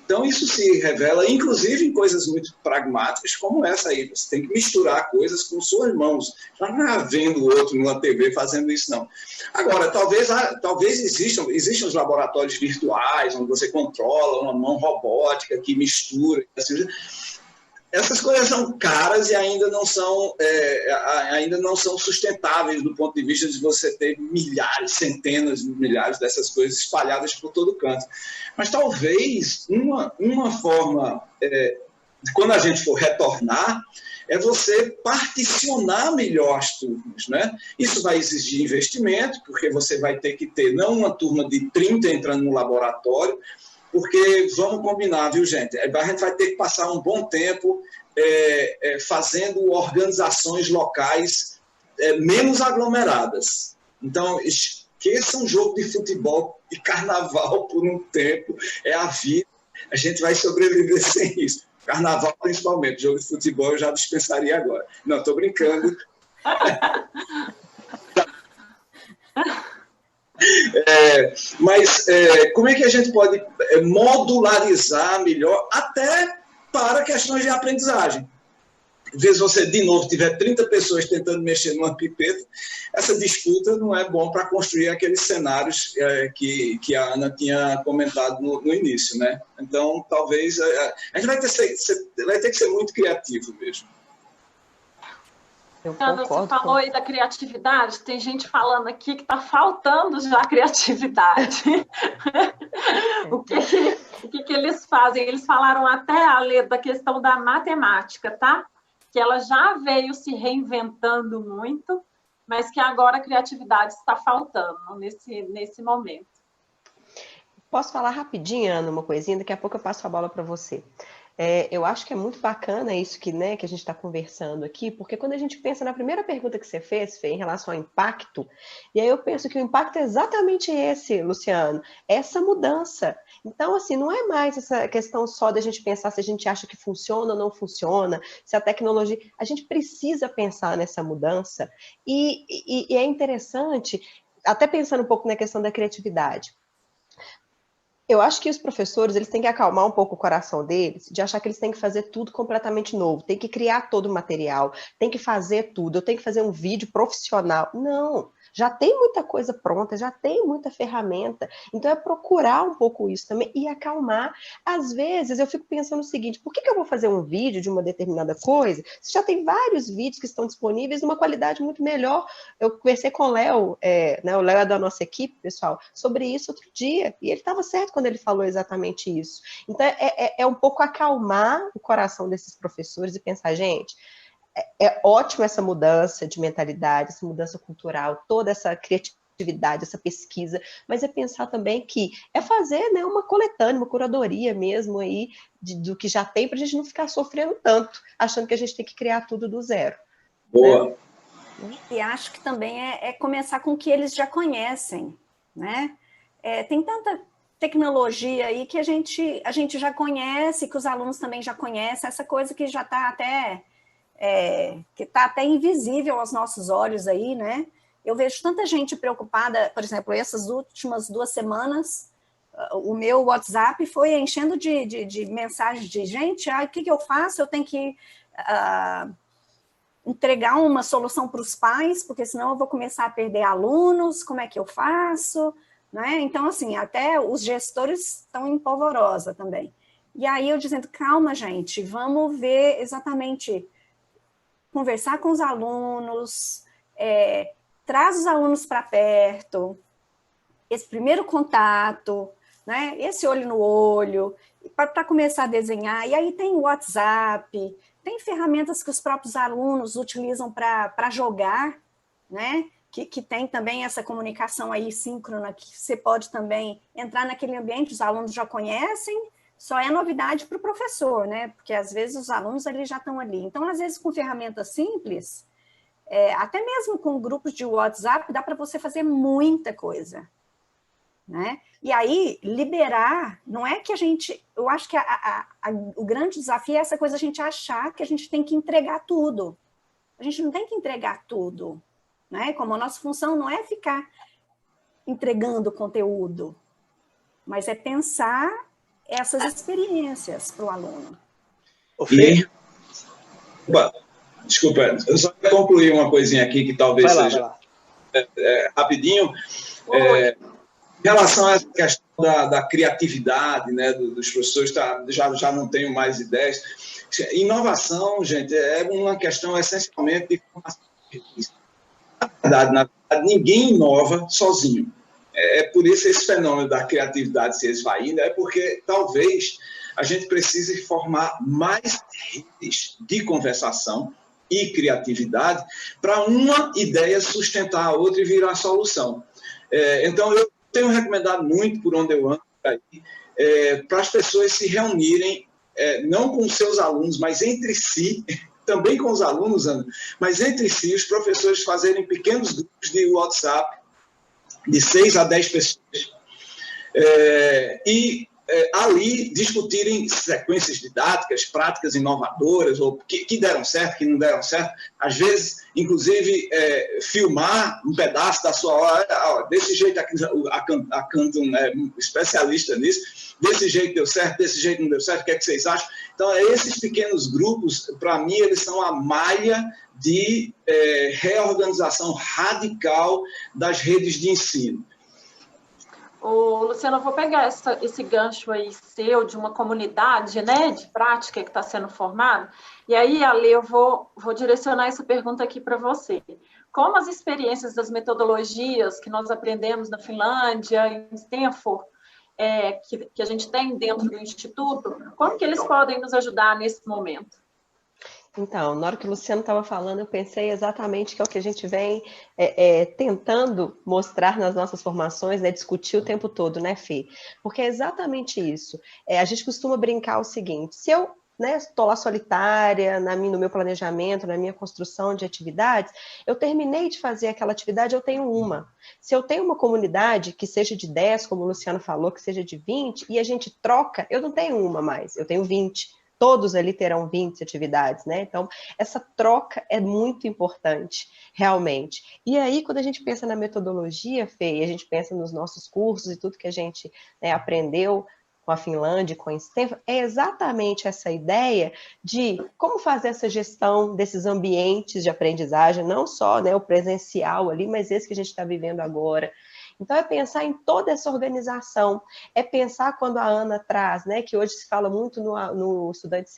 Então, isso se revela, inclusive, em coisas muito pragmáticas como essa aí. Você tem que misturar coisas com suas mãos. Não é vendo o outro numa TV fazendo isso, não. Agora, talvez existam os laboratórios virtuais, onde você controla uma mão robótica que mistura. Assim, essas coisas são caras e ainda não são sustentáveis do ponto de vista de você ter milhares, centenas de milhares dessas coisas espalhadas por todo canto. Mas talvez uma forma, quando a gente for retornar, é você particionar melhor as turmas, né? Isso vai exigir investimento, porque você vai ter que ter não uma turma de 30 entrando no laboratório, porque, vamos combinar, viu, gente? A gente vai ter que passar um bom tempo fazendo organizações locais menos aglomeradas. Então, esqueçam um jogo de futebol e carnaval por um tempo, é a vida. A gente vai sobreviver sem isso. Carnaval, principalmente. Jogo de futebol eu já dispensaria agora. Não, estou brincando. Mas como é que a gente pode modularizar melhor até para questões de aprendizagem? Às vezes você, de novo, tiver 30 pessoas tentando mexer numa pipeta, essa disputa não é bom para construir aqueles cenários que a Ana tinha comentado no início, né? Então, talvez a gente vai ter que ser muito criativo mesmo. Ana, você falou aí da criatividade, tem gente falando aqui que está faltando já a criatividade. O que eles fazem? Eles falaram até, Ale, da questão da matemática, tá? Que ela já veio se reinventando muito, mas que agora a criatividade está faltando nesse momento. Posso falar rapidinho, Ana, uma coisinha? Daqui a pouco eu passo a bola para você. Eu acho que é muito bacana isso que a gente está conversando aqui, porque quando a gente pensa na primeira pergunta que você fez, Fê, em relação ao impacto, e aí eu penso que o impacto é exatamente esse, Luciano, essa mudança. Então, assim, não é mais essa questão só da gente pensar se a gente acha que funciona ou não funciona, se a tecnologia... A gente precisa pensar nessa mudança, e é interessante, até pensando um pouco na questão da criatividade. Eu acho que os professores, eles têm que acalmar um pouco o coração deles, de achar que eles têm que fazer tudo completamente novo, tem que criar todo o material, tem que fazer tudo, eu tenho que fazer um vídeo profissional. Não, já tem muita coisa pronta, já tem muita ferramenta, então é procurar um pouco isso também e acalmar. Às vezes eu fico pensando o seguinte, por que eu vou fazer um vídeo de uma determinada coisa, se já tem vários vídeos que estão disponíveis numa qualidade muito melhor? Eu conversei com o Léo, o Léo é da nossa equipe, pessoal, sobre isso outro dia, e ele estava certo quando ele falou exatamente isso. Então é um pouco acalmar o coração desses professores e pensar, gente, é ótimo essa mudança de mentalidade, essa mudança cultural, toda essa criatividade, essa pesquisa, mas é pensar também que é fazer uma coletânea, uma curadoria mesmo aí do que já tem, para a gente não ficar sofrendo tanto, achando que a gente tem que criar tudo do zero. Boa. Né? E acho que também é começar com o que eles já conhecem, né? Tem tanta tecnologia aí que a gente já conhece, que os alunos também já conhecem, essa coisa que já está até... que está até invisível aos nossos olhos aí, né? Eu vejo tanta gente preocupada, por exemplo, essas últimas 2 semanas, o meu WhatsApp foi enchendo de mensagens de gente, o que eu faço? Eu tenho que entregar uma solução para os pais, porque senão eu vou começar a perder alunos, como é que eu faço? Né? Então, assim, até os gestores estão em polvorosa também. E aí eu dizendo, calma, gente, vamos ver exatamente... conversar com os alunos, traz os alunos para perto, esse primeiro contato, né? Esse olho no olho, para começar a desenhar. E aí tem o WhatsApp, tem ferramentas que os próprios alunos utilizam para jogar, né? que tem também essa comunicação aí síncrona, que você pode também entrar naquele ambiente, os alunos já conhecem, só é novidade para o professor, né? Porque às vezes os alunos eles já estão ali. Então, às vezes, com ferramentas simples, até mesmo com grupos de WhatsApp, dá para você fazer muita coisa, né? E aí, liberar, não é que a gente... Eu acho que o grande desafio é essa coisa, a gente achar que a gente tem que entregar tudo. A gente não tem que entregar tudo, né? Como a nossa função não é ficar entregando conteúdo, mas é pensar essas experiências para o aluno. Desculpa, eu só quero concluir uma coisinha aqui que talvez seja rapidinho. Em relação a essa questão da criatividade, né, dos professores, já não tenho mais ideias. Inovação, gente, é uma questão essencialmente de formação. Na verdade, ninguém inova sozinho. É por isso esse fenômeno da criatividade se esvaindo, é porque talvez a gente precise formar mais redes de conversação e criatividade para uma ideia sustentar a outra e virar a solução. Então, eu tenho recomendado muito, por onde eu ando, para as pessoas se reunirem, não com os seus alunos, mas entre si, também com os alunos, Ana, mas entre si, os professores fazerem pequenos grupos de WhatsApp, de 6 a 10 pessoas, ali discutirem sequências didáticas, práticas inovadoras, ou que deram certo, que não deram certo. Às vezes, inclusive, filmar um pedaço da sua hora, desse jeito, a Canton é especialista nisso, desse jeito deu certo, desse jeito não deu certo, o que é que vocês acham? Então, esses pequenos grupos, para mim, eles são a malha de reorganização radical das redes de ensino. Luciano, eu vou pegar esse gancho aí seu de uma comunidade, né, de prática que está sendo formada, e aí, Ale, eu vou direcionar essa pergunta aqui para você. Como as experiências das metodologias que nós aprendemos na Finlândia, em Stanford, que a gente tem dentro do Instituto, como que eles podem nos ajudar nesse momento? Então, na hora que o Luciano estava falando, eu pensei exatamente que é o que a gente vem tentando mostrar nas nossas formações, né, discutir o tempo todo, né, Fê? Porque é exatamente isso. A gente costuma brincar o seguinte, se eu estou lá solitária no meu planejamento, na minha construção de atividades, eu terminei de fazer aquela atividade, eu tenho uma. Se eu tenho uma comunidade que seja de 10, como o Luciano falou, que seja de 20, e a gente troca, eu não tenho uma mais, eu tenho 20. Todos ali terão 20 atividades, né? Então, essa troca é muito importante, realmente. E aí, quando a gente pensa na metodologia, Fê, a gente pensa nos nossos cursos e tudo que a gente aprendeu com a Finlândia, com a Stanford, é exatamente essa ideia de como fazer essa gestão desses ambientes de aprendizagem, não só o presencial ali, mas esse que a gente está vivendo agora. Então, é pensar em toda essa organização, é pensar quando a Ana traz, né, que hoje se fala muito no estudante,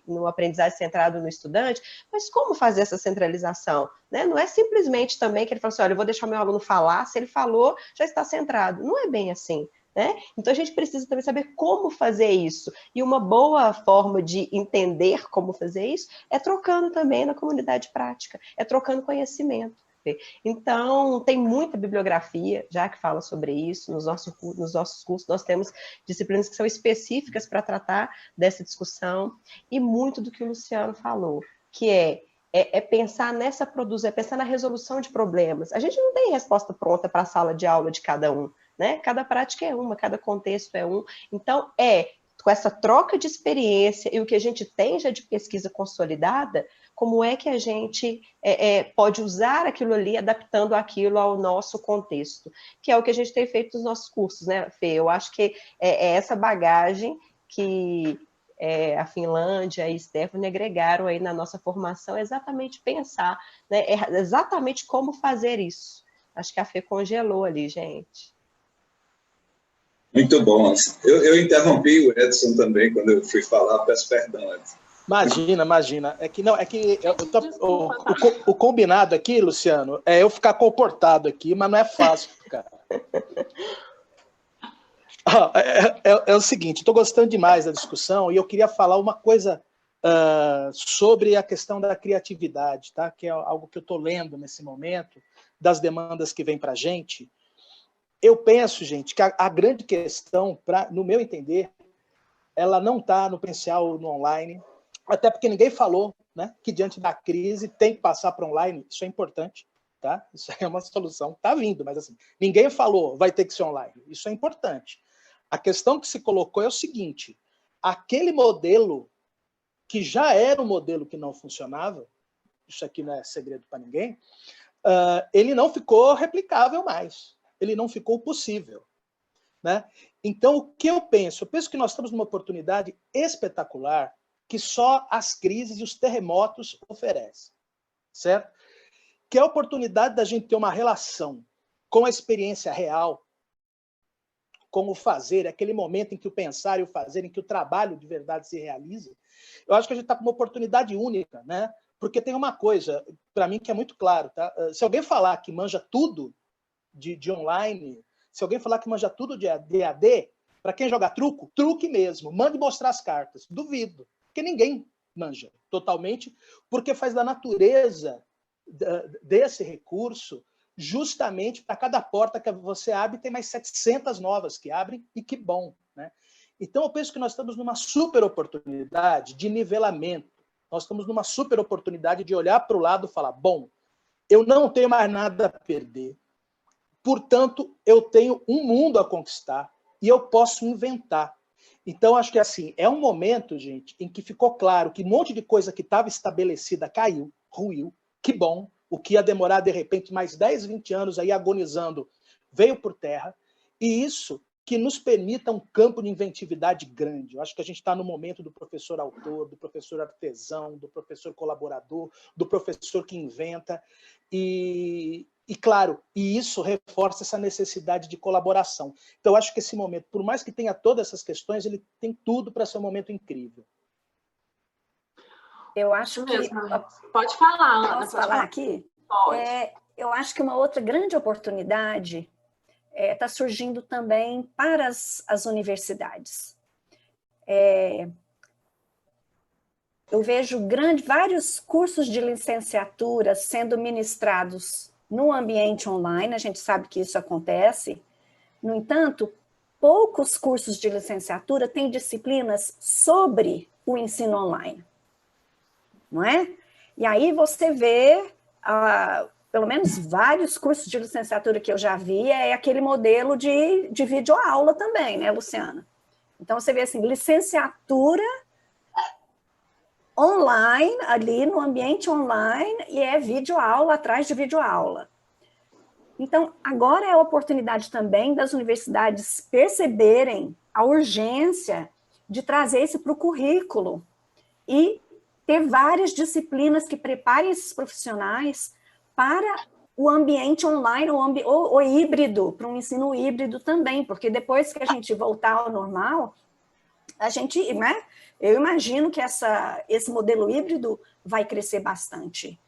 no aprendizagem centrado no estudante, mas como fazer essa centralização? Né? Não é simplesmente também que ele fala assim, olha, eu vou deixar o meu aluno falar, se ele falou, já está centrado. Não é bem assim. Né? Então, a gente precisa também saber como fazer isso. E uma boa forma de entender como fazer isso é trocando também na comunidade prática, é trocando conhecimento. Então, tem muita bibliografia já que fala sobre isso. Nos nossos cursos, nós temos disciplinas que são específicas para tratar dessa discussão. E muito do que o Luciano falou, que é pensar nessa produção, é pensar na resolução de problemas. A gente não tem resposta pronta para a sala de aula de cada um. Né? Cada prática é uma, cada contexto é um. Então, com essa troca de experiência e o que a gente tem já de pesquisa consolidada, como é que a gente pode usar aquilo ali, adaptando aquilo ao nosso contexto, que é o que a gente tem feito nos nossos cursos, né, Fê? Eu acho que é essa bagagem que a Finlândia e Stanford agregaram aí na nossa formação, exatamente pensar, né, exatamente como fazer isso. Acho que a Fê congelou ali, gente. Muito bom. Eu interrompi o Edson também quando eu fui falar, peço perdão, Edson. Imagina. O combinado aqui, Luciano, é eu ficar comportado aqui, mas não é fácil, cara. É o seguinte, estou gostando demais da discussão e eu queria falar uma coisa sobre a questão da criatividade, tá? Que é algo que eu estou lendo nesse momento, das demandas que vêm para a gente, eu penso, gente, que a grande questão, no meu entender, ela não está no presencial, no online, até porque ninguém falou, né, que diante da crise tem que passar para online, isso é importante, tá? Isso é uma solução, está vindo, mas assim, ninguém falou vai ter que ser online, isso é importante. A questão que se colocou é o seguinte, aquele modelo que já era um modelo que não funcionava, isso aqui não é segredo para ninguém, ele não ficou replicável mais, ele não ficou possível, né? Então, o que eu penso? Eu penso que nós estamos numa oportunidade espetacular que só as crises e os terremotos oferecem, certo? Que é a oportunidade da gente ter uma relação com a experiência real, com o fazer, aquele momento em que o pensar e o fazer, em que o trabalho de verdade se realiza. Eu acho que a gente está com uma oportunidade única, né? Porque tem uma coisa, para mim, que é muito claro, tá? Se alguém falar que manja tudo de online, se alguém falar que manja tudo de AD, para quem joga truco, truque mesmo, mande mostrar as cartas. Duvido, porque ninguém manja totalmente, porque faz da natureza desse recurso justamente para cada porta que você abre, tem mais 700 novas que abrem, e que bom, né? Então, eu penso que nós estamos numa super oportunidade de nivelamento, nós estamos numa super oportunidade de olhar para o lado e falar, bom, eu não tenho mais nada a perder, portanto, eu tenho um mundo a conquistar e eu posso inventar. Então, acho que assim, é um momento, gente, em que ficou claro que um monte de coisa que estava estabelecida caiu, ruiu, que bom, o que ia demorar, de repente, mais 10, 20 anos aí agonizando, veio por terra, e isso que nos permita um campo de inventividade grande. Eu acho que a gente está no momento do professor autor, do professor artesão, do professor colaborador, do professor que inventa, e claro, e isso reforça essa necessidade de colaboração. Então, eu acho que esse momento, por mais que tenha todas essas questões, ele tem tudo para ser um momento incrível. Eu acho que... Pode falar, Ana. Posso falar aqui? Pode. Eu acho que uma outra grande oportunidade está surgindo também para as universidades. Eu vejo vários cursos de licenciatura sendo ministrados no ambiente online, a gente sabe que isso acontece. No entanto, poucos cursos de licenciatura têm disciplinas sobre o ensino online, não é? E aí você vê, pelo menos vários cursos de licenciatura que eu já vi, é aquele modelo de videoaula também, né, Luciana? Então você vê assim, licenciatura online, ali no ambiente online, e é videoaula atrás de videoaula. Então, agora é a oportunidade também das universidades perceberem a urgência de trazer isso para o currículo e ter várias disciplinas que preparem esses profissionais para o ambiente online, ou híbrido, para um ensino híbrido também, porque depois que a gente voltar ao normal, a gente, né? Eu imagino que esse modelo híbrido vai crescer bastante.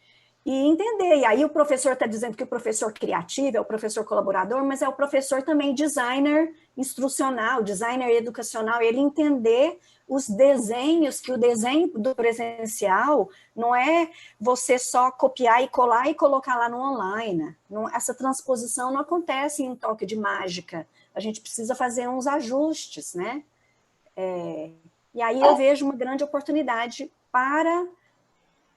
E entender, e aí o professor está dizendo que o professor criativo é o professor colaborador, mas é o professor também designer instrucional, designer educacional, ele entender os desenhos, que o desenho do presencial não é você só copiar e colar e colocar lá no online. Não, essa transposição não acontece em um toque de mágica, a gente precisa fazer uns ajustes, né? E aí eu vejo uma grande oportunidade para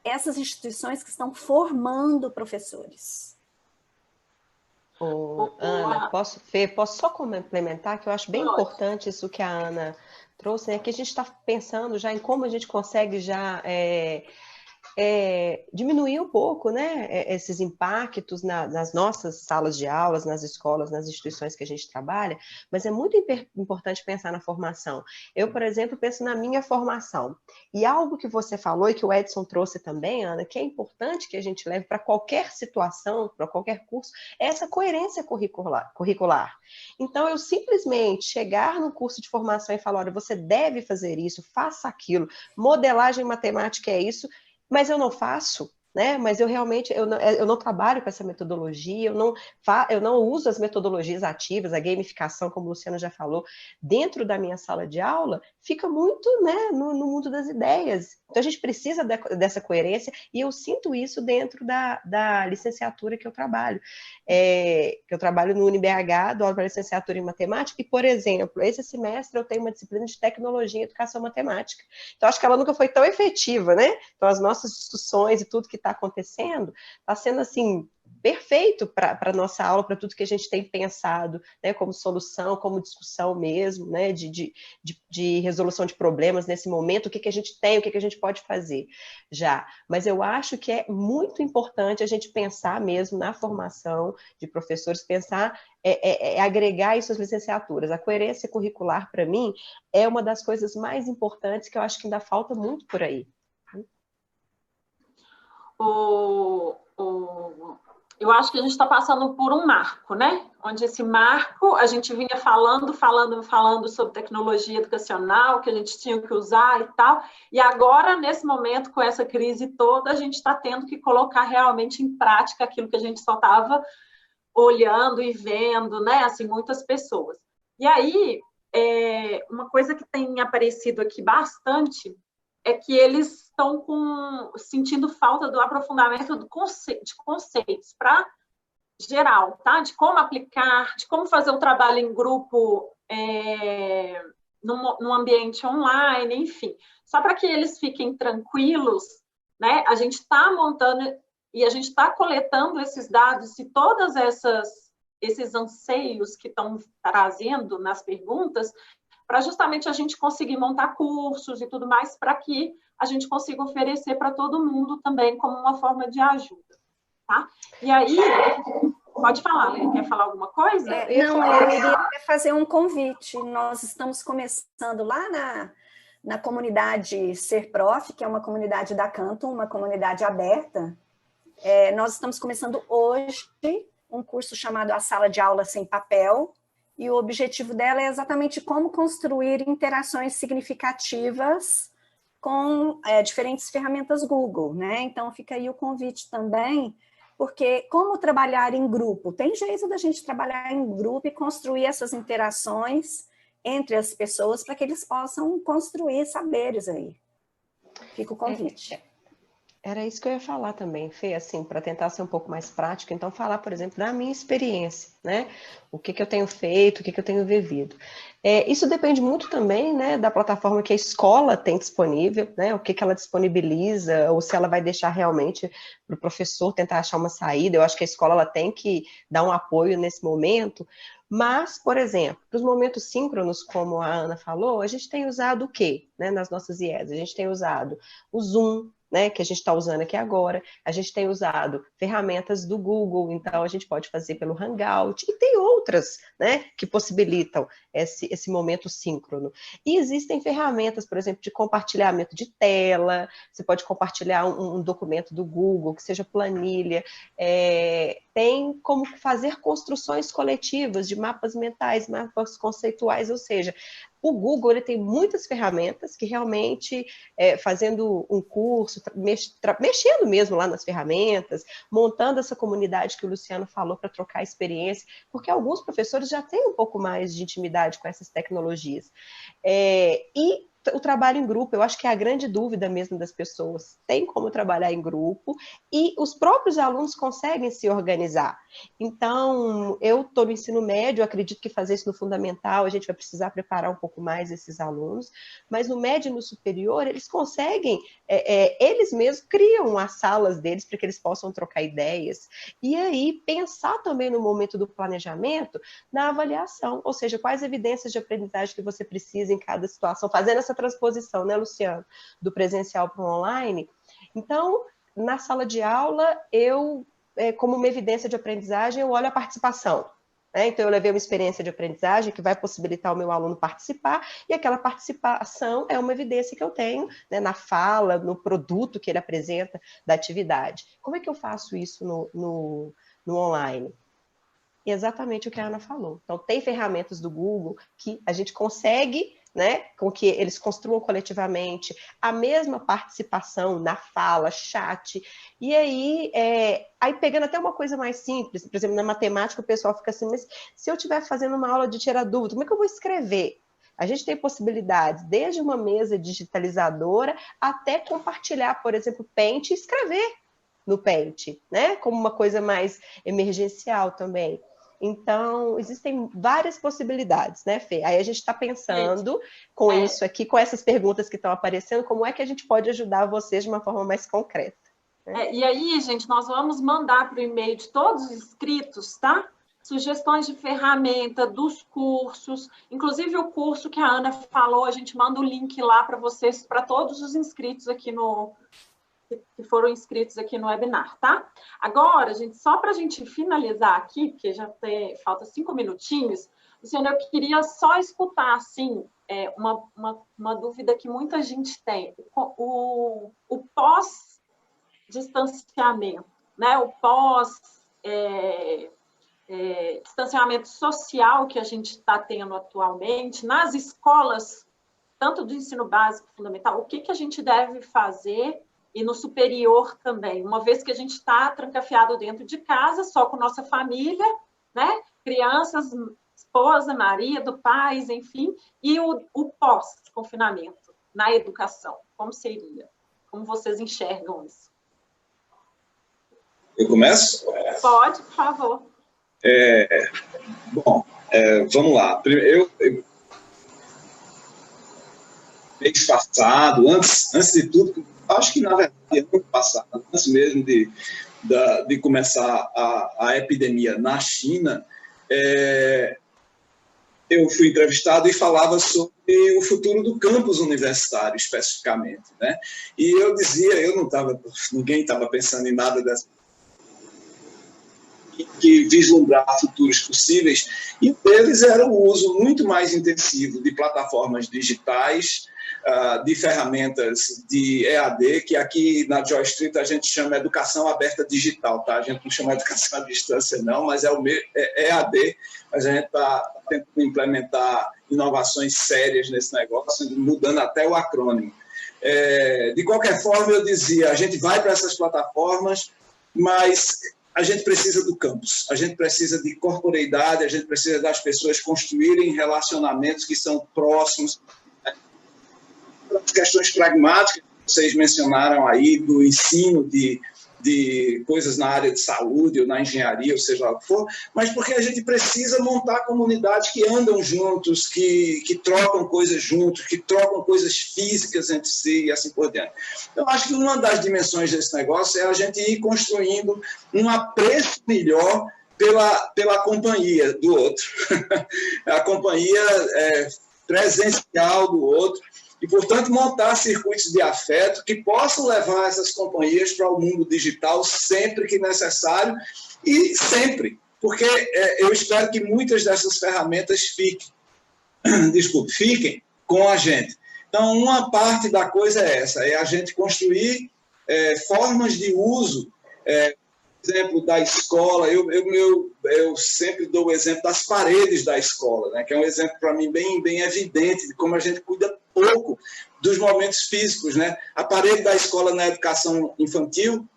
essas instituições que estão formando professores. Ana, posso só complementar, que eu acho bem importante isso que a Ana trouxe, né? Que a gente está pensando já em como a gente consegue já diminuir um pouco, né, esses impactos nas nossas salas de aulas, nas escolas, nas instituições que a gente trabalha, mas é muito importante pensar na formação. Eu, por exemplo, penso na minha formação. E algo que você falou e que o Edson trouxe também, Ana, que é importante que a gente leve para qualquer situação, para qualquer curso, é essa coerência curricular. Então, eu simplesmente chegar no curso de formação e falar, olha, você deve fazer isso, faça aquilo, modelagem matemática é isso, mas eu não faço, né? Mas eu realmente eu não trabalho com essa metodologia, eu não uso as metodologias ativas, a gamificação, como o Luciano já falou, dentro da minha sala de aula, fica muito, né, no mundo das ideias. Então a gente precisa dessa coerência, e eu sinto isso dentro da licenciatura que eu trabalho. Que eu trabalho no UniBH, dou aula para licenciatura em matemática, e, por exemplo, esse semestre eu tenho uma disciplina de tecnologia e educação matemática. Então, acho que ela nunca foi tão efetiva, né? Então, as nossas discussões e tudo que está acontecendo está sendo, assim, perfeito para a nossa aula, para tudo que a gente tem pensado, né, como solução, como discussão mesmo, né, de resolução de problemas nesse momento, o que a gente tem, o que a gente pode fazer já. Mas eu acho que é muito importante a gente pensar mesmo na formação de professores, pensar, agregar isso às licenciaturas. A coerência curricular, para mim, é uma das coisas mais importantes que eu acho que ainda falta muito por aí. Eu acho que a gente está passando por um marco, né? Onde esse marco, a gente vinha falando sobre tecnologia educacional, que a gente tinha que usar e tal, e agora, nesse momento, com essa crise toda, a gente está tendo que colocar realmente em prática aquilo que a gente só estava olhando e vendo, né? Assim, muitas pessoas. E aí, uma coisa que tem aparecido aqui bastante é que eles estão sentindo falta do aprofundamento de conceitos para geral, tá? De como aplicar, de como fazer o trabalho em grupo num ambiente online, enfim. Só para que eles fiquem tranquilos, né? A gente está montando e a gente está coletando esses dados e todas esses anseios que estão trazendo nas perguntas, para justamente a gente conseguir montar cursos e tudo mais, para que a gente consiga oferecer para todo mundo também como uma forma de ajuda, tá? E aí, pode falar, Lê, quer falar alguma coisa? Eu iria fazer um convite. Nós estamos começando lá na comunidade Ser Prof, que é uma comunidade da Canton, uma comunidade aberta. Nós estamos começando hoje um curso chamado A Sala de Aula Sem Papel, e o objetivo dela é exatamente como construir interações significativas com diferentes ferramentas Google, né? Então, fica aí o convite também, porque como trabalhar em grupo? Tem jeito da gente trabalhar em grupo e construir essas interações entre as pessoas para que eles possam construir saberes aí. Fica o convite. Era isso que eu ia falar também, Fê, assim, para tentar ser um pouco mais prático, então falar, por exemplo, da minha experiência, né? O que eu tenho feito, o que eu tenho vivido. Isso depende muito também, né, da plataforma que a escola tem disponível, né? O que ela disponibiliza, ou se ela vai deixar realmente para o professor tentar achar uma saída. Eu acho que a escola ela tem que dar um apoio nesse momento. Mas, por exemplo, para os momentos síncronos, como a Ana falou, a gente tem usado o quê, né, nas nossas IES? A gente tem usado o Zoom, né, que a gente está usando aqui agora, a gente tem usado ferramentas do Google, então a gente pode fazer pelo Hangout, e tem outras, né, que possibilitam esse momento síncrono. E existem ferramentas, por exemplo, de compartilhamento de tela, você pode compartilhar um documento do Google, que seja planilha, tem como fazer construções coletivas de mapas mentais, mapas conceituais, ou seja, o Google ele tem muitas ferramentas que realmente, fazendo um curso, mexendo mesmo lá nas ferramentas, montando essa comunidade que o Luciano falou para trocar experiência, porque alguns professores já têm um pouco mais de intimidade com essas tecnologias. E o trabalho em grupo, eu acho que é a grande dúvida mesmo das pessoas. Tem como trabalhar em grupo e os próprios alunos conseguem se organizar. Então, eu estou no ensino médio, eu acredito que fazer isso no fundamental, a gente vai precisar preparar um pouco mais esses alunos, mas no médio e no superior, eles conseguem, eles mesmos criam as salas deles para que eles possam trocar ideias. E aí, pensar também no momento do planejamento, na avaliação, ou seja, quais evidências de aprendizagem que você precisa em cada situação, fazendo essa transposição, né, Luciano, do presencial para o online. Então, na sala de aula, eu, como uma evidência de aprendizagem, eu olho a participação. Né? Então, eu levei uma experiência de aprendizagem que vai possibilitar o meu aluno participar, e aquela participação é uma evidência que eu tenho, né, na fala, no produto que ele apresenta da atividade. Como é que eu faço isso no online? Exatamente o que a Ana falou. Então, tem ferramentas do Google que a gente consegue né, com que eles construam coletivamente a mesma participação na fala, chat, e aí pegando até uma coisa mais simples, por exemplo, na matemática o pessoal fica assim, mas se eu estiver fazendo uma aula de tirar dúvida, como é que eu vou escrever? A gente tem possibilidades, desde uma mesa digitalizadora até compartilhar, por exemplo, Paint e escrever no Paint, né, como uma coisa mais emergencial também. Então, existem várias possibilidades, né, Fê? Aí a gente está pensando com isso aqui, com essas perguntas que estão aparecendo, como é que a gente pode ajudar vocês de uma forma mais concreta. Né? E aí, gente, nós vamos mandar para o e-mail de todos os inscritos, tá? Sugestões de ferramenta dos cursos, inclusive o curso que a Ana falou, a gente manda o link lá para vocês, para todos os inscritos aqui que foram inscritos aqui no webinar, tá? Agora, gente, só para a gente finalizar aqui, porque já falta 5 minutinhos, Luciana, eu queria só escutar, assim, uma dúvida que muita gente tem. O pós-distanciamento, né? O distanciamento social que a gente está tendo atualmente, nas escolas, tanto do ensino básico e fundamental, o que a gente deve fazer e no superior também, uma vez que a gente está trancafiado dentro de casa, só com nossa família, né? Crianças, esposa, marido, pais, enfim, e o pós-confinamento na educação, como seria? Como vocês enxergam isso? Eu começo? Pode, por favor. Bom, vamos lá. Primeiro, mês passado, antes de tudo, acho que, na verdade, ano passado, antes mesmo de começar a epidemia na China, eu fui entrevistado e falava sobre o futuro do campus universitário, especificamente, né? E eu dizia, ninguém estava pensando em nada dessa, que vislumbrar futuros possíveis, e deles era o uso muito mais intensivo de plataformas digitais, de ferramentas de EAD, que aqui na Joy Street a gente chama educação aberta digital, tá? A gente não chama educação à distância não, mas é EAD, mas a gente está tentando implementar inovações sérias nesse negócio, mudando até o acrônimo. De qualquer forma, eu dizia, a gente vai para essas plataformas, mas a gente precisa do campus, a gente precisa de corporeidade, a gente precisa das pessoas construírem relacionamentos que são próximos. As questões pragmáticas que vocês mencionaram aí, do ensino de coisas na área de saúde ou na engenharia, ou seja lá o que for, mas porque a gente precisa montar comunidades que andam juntos, que trocam coisas juntos, que trocam coisas físicas entre si e assim por diante. Então, acho que uma das dimensões desse negócio é a gente ir construindo um apreço melhor pela companhia do outro, a companhia presencial do outro, e, portanto, montar circuitos de afeto que possam levar essas companhias para o mundo digital sempre que necessário e sempre, porque eu espero que muitas dessas ferramentas fiquem com a gente. Então, uma parte da coisa é essa, é a gente construir formas de uso, por exemplo, da escola. Eu sempre dou o exemplo das paredes da escola, né, que é um exemplo para mim bem evidente de como a gente cuida pouco dos momentos físicos, né? A parede da escola na educação infantil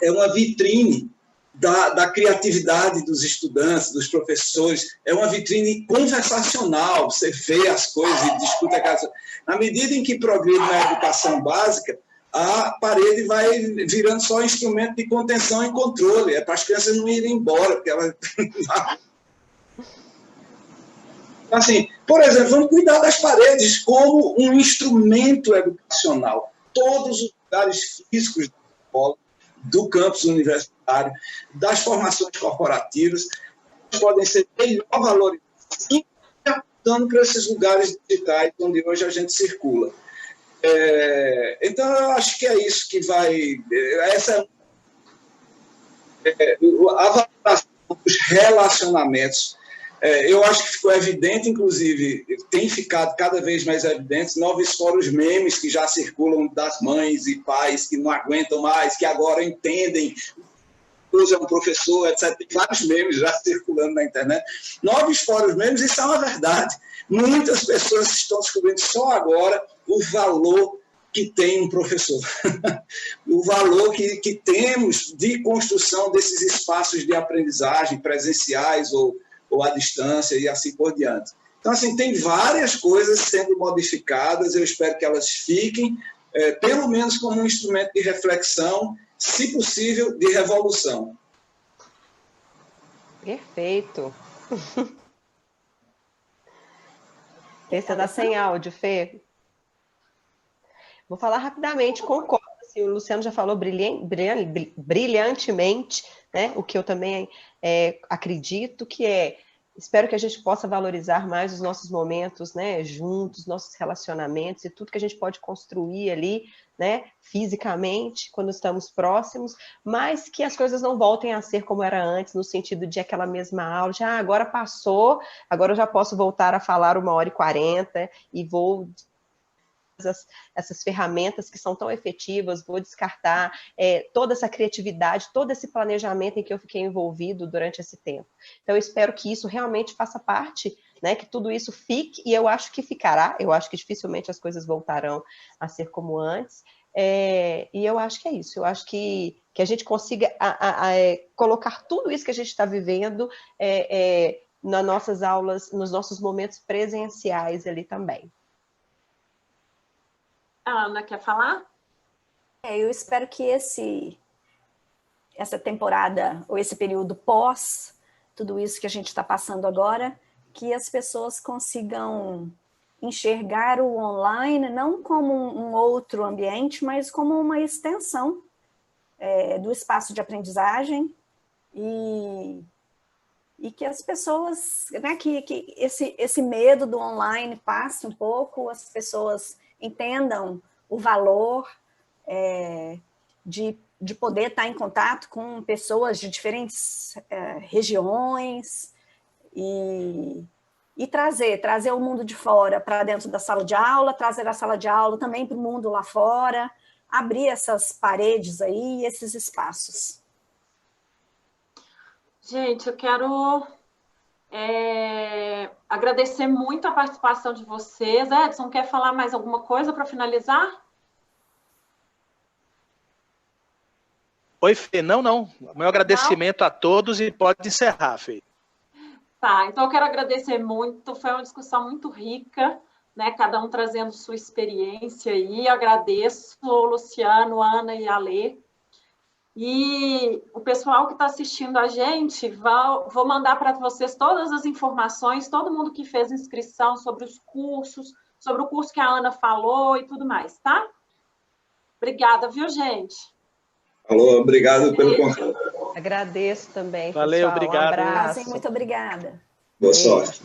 é uma vitrine da criatividade dos estudantes, dos professores, é uma vitrine conversacional, você vê as coisas e discute aquelas coisas. Na medida em que progride na educação básica, a parede vai virando só instrumento de contenção e controle, é para as crianças não irem embora, porque elas... Assim, por exemplo, vamos cuidar das paredes como um instrumento educacional. Todos os lugares físicos da escola, do campus universitário, das formações corporativas, podem ser melhor valorizados e apontando para esses lugares digitais onde hoje a gente circula. Então, eu acho que é isso que vai... Essa a valoração dos relacionamentos. Eu acho que ficou evidente, inclusive, tem ficado cada vez mais evidente, novos fóruns memes que já circulam das mães e pais que não aguentam mais, que agora entendem é um professor, etc. Tem vários memes já circulando na internet. Novos fóruns memes, isso é uma verdade. Muitas pessoas estão descobrindo só agora o valor que tem um professor. O valor que temos de construção desses espaços de aprendizagem presenciais ou à distância e assim por diante. Então, assim, tem várias coisas sendo modificadas, eu espero que elas fiquem, pelo menos como um instrumento de reflexão, se possível, de revolução. Perfeito. Você está sem áudio, Fê? Vou falar rapidamente, concordo. Assim, o Luciano já falou brilhantemente, né? O que eu também acredito que espero que a gente possa valorizar mais os nossos momentos, né, juntos, nossos relacionamentos e tudo que a gente pode construir ali, né, fisicamente, quando estamos próximos, mas que as coisas não voltem a ser como era antes, no sentido de aquela mesma aula, já agora passou, agora eu já posso voltar a falar 1h40 e vou... essas ferramentas que são tão efetivas, vou descartar toda essa criatividade, todo esse planejamento em que eu fiquei envolvido durante esse tempo. Então, eu espero que isso realmente faça parte, né, que tudo isso fique, e eu acho que ficará, eu acho que dificilmente as coisas voltarão a ser como antes, e eu acho que é isso, eu acho que a gente consiga colocar tudo isso que a gente está vivendo nas nossas aulas, nos nossos momentos presenciais ali também. A Ana quer falar? Eu espero que essa temporada, ou esse período pós, tudo isso que a gente está passando agora, que as pessoas consigam enxergar o online não como um outro ambiente, mas como uma extensão do espaço de aprendizagem e que as pessoas, né, que esse medo do online passe um pouco, as pessoas entendam o valor de poder estar em contato com pessoas de diferentes regiões e trazer o mundo de fora para dentro da sala de aula, trazer a sala de aula também para o mundo lá fora, abrir essas paredes aí, esses espaços. Gente, eu quero agradecer muito a participação de vocês. Edson, quer falar mais alguma coisa para finalizar? Oi, Fê. Não. Meu agradecimento a todos e pode encerrar, Fê. Tá, então eu quero agradecer muito. Foi uma discussão muito rica, né? Cada um trazendo sua experiência aí. Agradeço, Luciano, Ana e Alê. E o pessoal que está assistindo a gente, vou mandar para vocês todas as informações, todo mundo que fez inscrição sobre os cursos, sobre o curso que a Ana falou e tudo mais, tá? Obrigada, viu, gente? Alô, obrigado pelo convite. Agradeço também, Valeu, pessoal. obrigado. Um abraço. Muito obrigada. Boa sorte.